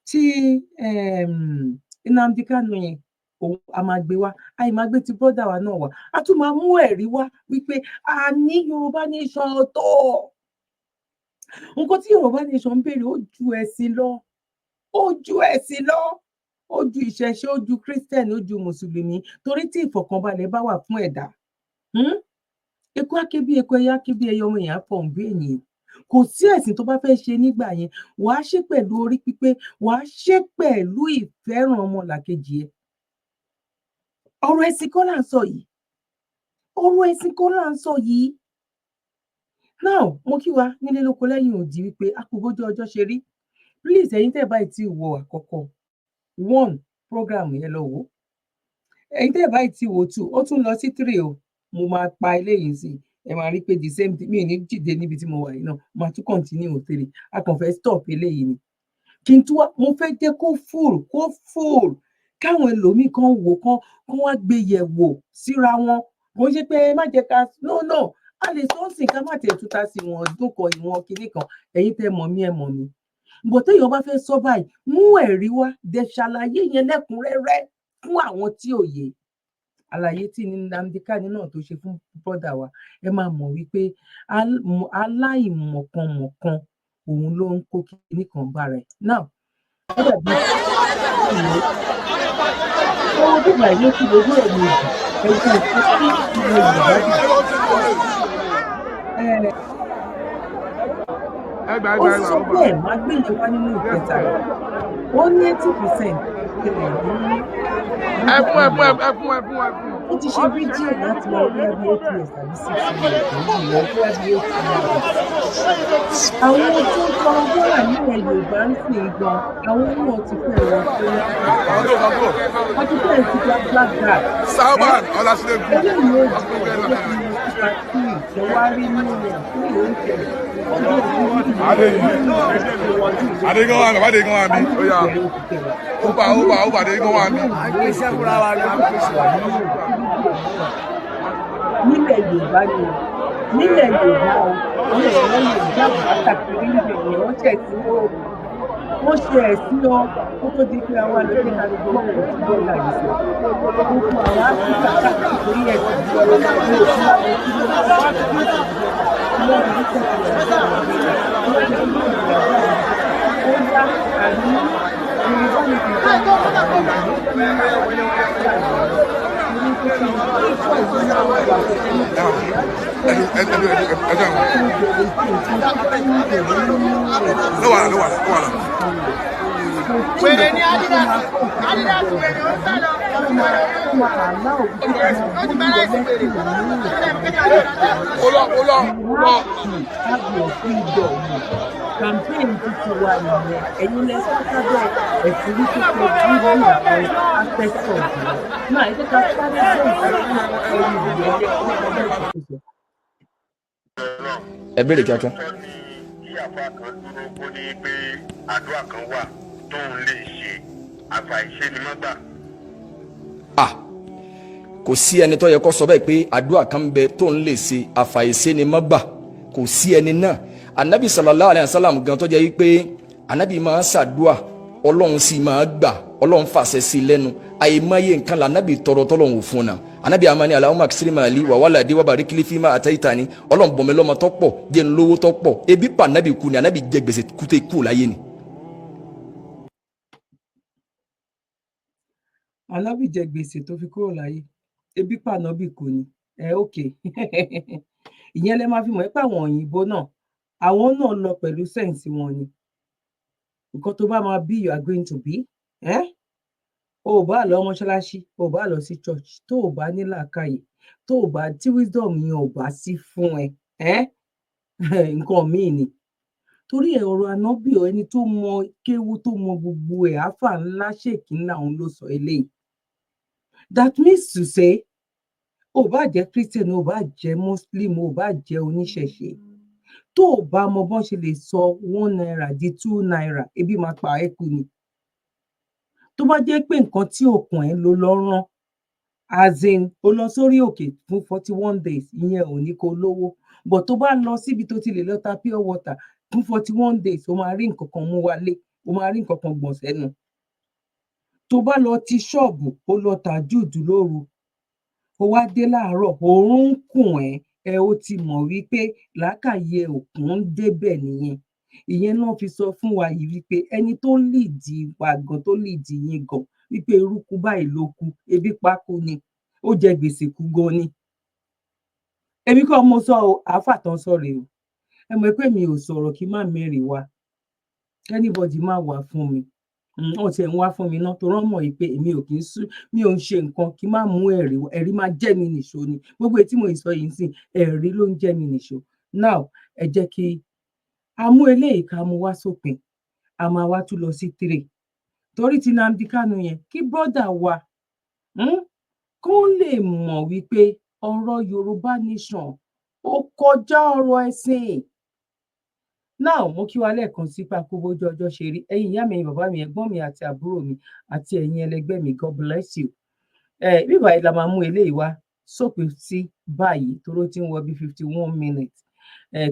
tí Nnamdi Kanu yẹn òun a máa gbé wá àì máa gbé ti brọ́dà wa náà wá a tún máa mú ẹ̀rí wá wípé a ní Yorùbá nation ọ̀tọ̀ nǹkan tí Yorùbá nation ń béèrè ó ju ẹ̀sìn lọ ó ju ìṣẹ̀ṣe ó ju Christian ó ju mùsùlùmí torí tí ìfọ̀kànbalẹ̀ bá wà fún ẹ̀dá eku ake bí eku ẹyẹ ake bí ẹyẹ ọmọ èèyàn fọhùn bí ènìyàn kò sí ẹ̀sìn tó bá fẹ́ ṣe nígbà yẹn wàá ṣe pẹ̀lú orí pípé wàá ṣe pẹ̀lú ìfẹ́ràn ọmọlàkejì ẹ ọ̀rọ̀ ẹ̀sìn kọ́ là ń sọ yìí now mo kí wa nílé lóko lẹ́yìn òdì wípé a kò bójú ọjọ́ ṣe rí please ẹ̀yin tẹ́ báyìí tí wo àkọ́kọ́ 1 program yẹn lọ wò ẹ̀yin tẹ́ báyìí tí wo 2 ó tún lọ sí 3 o mo máa pa eléyìí sí ẹ máa rí pé the same thing mi ní dìde níbi tí mo wà yìí náà máa tún continue 3 a kàn fẹ́ stop eléyìí ni kí n tún wá mo fẹ́ jẹ́ kó full káwọn ẹlòmíì kan wò kán wá gbé yẹ̀ wò síra wọn kò ń ṣe pé má jẹ́ ká no a lè sọ́ọ̀sìn ká má tẹ̀ túta sí wọn ọdún kan ìwọ̀n kinní kan ẹ̀yin tẹ́ mọ̀ mí ẹ mọ̀ mí bó téèyàn bá fẹ́ sọ báyìí mú ẹ̀rí wá dẹ̀ ṣàlàyé yẹn lẹ́kùnrẹ́rẹ́ fún àwọn tí ò yé àlàyé tí Nnamdi Kanu náà tó ṣe fún bọ́dà wa ẹ máa mọ̀ wípé aláìmọ̀kànmọ̀kàn òun ló ń kó kinní kan bára ẹ̀ náà ó dàbí ó dìgbà yìí ó ti lójú ẹ̀ méjì ẹ̀ka ìfọ́sí ilẹ̀ Yorùbá ó sọ bẹ́ẹ̀ máa gbélé wá nínú ìkẹta rẹ̀ ó ní 80% tẹ̀lé ní ó ti ṣe fídíò láti wọ orí ẹbí 8 years tàbí 6 years èyí lọ orí ẹbí 8 years àwọn tó ń tọrọ bọ́là nílẹ̀ Yorùbá ń sìn gan àwọn náà ti fẹ́ wọ́n pé wọ́n ti fẹ́ ti gba black guard eléyìí ó jù ọ́ lọ́jọ́ tí mo ti pa sí ìṣẹ́wárí nínú rẹ̀ fún ìròyìn Adegan wa mi oya uba Adegan wa mi. Nílẹ̀ Yorùbá ni nílẹ̀ Yorùbá o àwọn èèyàn Yorùbá pàtàkì níbẹ̀ ni wọ́n ṣẹ̀ sí wọ́n ṣe ẹ̀sìn ọ kó tó di pé àwọn àlejò náà gbọ́ ọ̀pọ̀ tí wọ́n là yìí sọ. Gbogbo àwọn Áfíríkà káàkiri torí ẹ̀sìn ìjọba ní òfin àwọn tí wọ́n bá wà lórí wọ́n ní kẹ̀kẹ́ ó yá àní Yorùbá ní kìí wèrè ní Adidas wèrè ó sá lọ ó ti bẹ̀rẹ̀ sí campaign títí wa nìyẹn ẹ̀yin lẹ sábẹ́ ẹ̀sìn wípé kẹ́ bíbí àwọn akẹ́kọ̀ọ́ jùlọ náà ẹ jẹ́ ká sáré bẹ́ẹ̀ ẹ̀yìn ìyẹn lẹ́kọ̀ọ́ ẹ béèrè kíákíá. kí àfa kan dúró kó ní pé àdúrà kan wà tóun lè ṣe àfàìṣe ni mọ́ gbà. kò sí ẹni tó yẹ kó sọ bẹ́ẹ̀ pé àdúrà kan bẹ tóun lè ṣe àfàìṣe ni mọ́ gbà kò sí ẹni náà anabi sallallahu alayhi wa sallam gan tó jẹ́ wípé anabi máa ń ṣàdúà ọlọ́run sì máa gbà ọlọ́run fàṣẹ sí lẹ́nu àìmọye nǹkan la anabi tọrọ tọ́lọ́run ò fún náà anabi amani Allahumma aksiri mali wa waladi wa barikili fima ataitani ọlọ́run bọ̀mí lọ́mọ tó pọ̀ jẹ́ lówó tó pọ̀ ebi pa anabi kú ni anabi jẹ gbèsè kúté kú láyé ni. anabi jẹ gbèsè tó fi kúrò láyé ebi pa anabi kú ni okay ìyẹn lẹ máa fi mọ̀ pé àwọn òyìnbó náà àwọn náà lọ pẹ̀lú sẹ́ǹsì wọn ni nǹkan tó bá máa bí you are going to be o ò bá lọ mọ́ṣáláṣí o ò bá lọ sí church tó o bá ní làákàyè tó o bá tí wisdom yẹn ò bá sí fún ẹ nǹkan míì ni torí ọ̀rọ̀ ànábì ẹni tó mọ kéwú tó mọ gbogbo ẹ̀ àáfà ńlá ṣèkí ńlá òun ló sọ eléyìí that means to say o bá jẹ́ Christian o bá jẹ́ Muslim o bá jẹ́ oníṣẹ̀ṣe tó o bá mọ bọ́n ṣe lè sọ 1 naira di 2 naira ebi máa pa ẹ́ kú ni tó bá jẹ́ pé nǹkan tí òkun ẹ̀ ló lọ́rán as in ó lọ sórí òkè fún 41 days ìyẹn ò ní kó lówó but tó bá lọ síbi tó ti lè lọ ta pure water fún 41 days ó máa rí nǹkan kan mú wálé ó máa rí nǹkan kan gbọ̀n sẹ́nu tó bá lọ ti ṣọ́ọ̀bù ó lọ tà júùdù lóru ó wá dé láàárọ̀ oorun ń kùn ẹ́ ó ti mọ̀ wípé làákàyè òkun ń débẹ̀ nìyẹn ìyẹn náà fi sọ fún wa yìí wípé ẹni tó lìdí wa gan tó lìdí yín gan wípé eruku báyìí ló kú ebi pákó ni ó jẹ gbèsè kú gan ni èmi kọ́ mo sọ àáfà tán sọ̀rọ̀ o ẹ mọ̀ pé mi ò sọ̀rọ̀ kí n má mẹ́rin wá anybody má wá fún mi wọn ti ẹ̀ ń wá fún mi náà tó rán mọ̀ yìí pé èmi ò kì í sú mi ò ń ṣe nǹkan kí n má mú ẹ̀rí máa jẹ́ mi nìṣó ni gbogbo èyí tí mo sọ yìí sìn ẹ̀rí ló ń jẹ́ mi nìṣó now ẹ jẹ́ kí a mú eléyìí ká mú wá sópin a máa wá tún lọ sí 3 torí ti Nnamdi Kanu yẹn kí brọ́dà wa kó lè mọ̀ wípé ọ̀rọ̀ Yorùbá nation ó kọjá ọ̀rọ̀ ẹ̀sìn now mo kí wa lẹ́ẹ̀kan sí pàkó bójú ọjọ́ ṣe rí ẹ̀yin ìyá mi ẹ̀yin bàbá mi ẹ̀gbọ́n mi àti àbúrò mi àti ẹ̀yin ẹlẹgbẹ́ mi God bless you bíbá yìí la máa mú eléyìí wá sópin sí báyìí toró tí ń wọ bí 51 minutes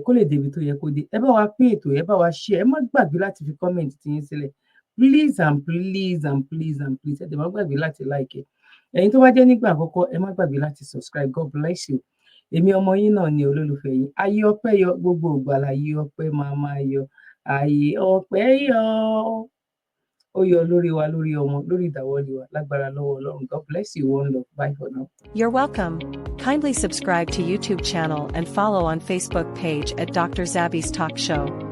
kó lè débi tó yẹ kó dé ẹ bá wa pín ètò ẹ bá wa share ẹ má gbàgbé láti fi comment tí yín sílẹ̀ please and please and please and please ẹ dẹ̀ má gbàgbé láti like ẹ̀yin tó bá jẹ́ nígbà àkọ́kọ́ ẹ má gbàgbé láti subscribe God bless you èmi ọmọ yín náà ni olólùfẹ́ yín ayé ọpẹ́ yọ gbogbo ìgbàlà ayé ọpẹ́ máa yọ ayé ọpẹ́ yọ ó yọ lórí wa lórí ọmọ lórí ìdáwọ́lé wa lágbára lọ́wọ́ Ọlọ́run God bless you one love bye for now. You're welcome. Kindly subscribe to YouTube channel and follow on Facebook page at Dr. Zabby's Talk Show.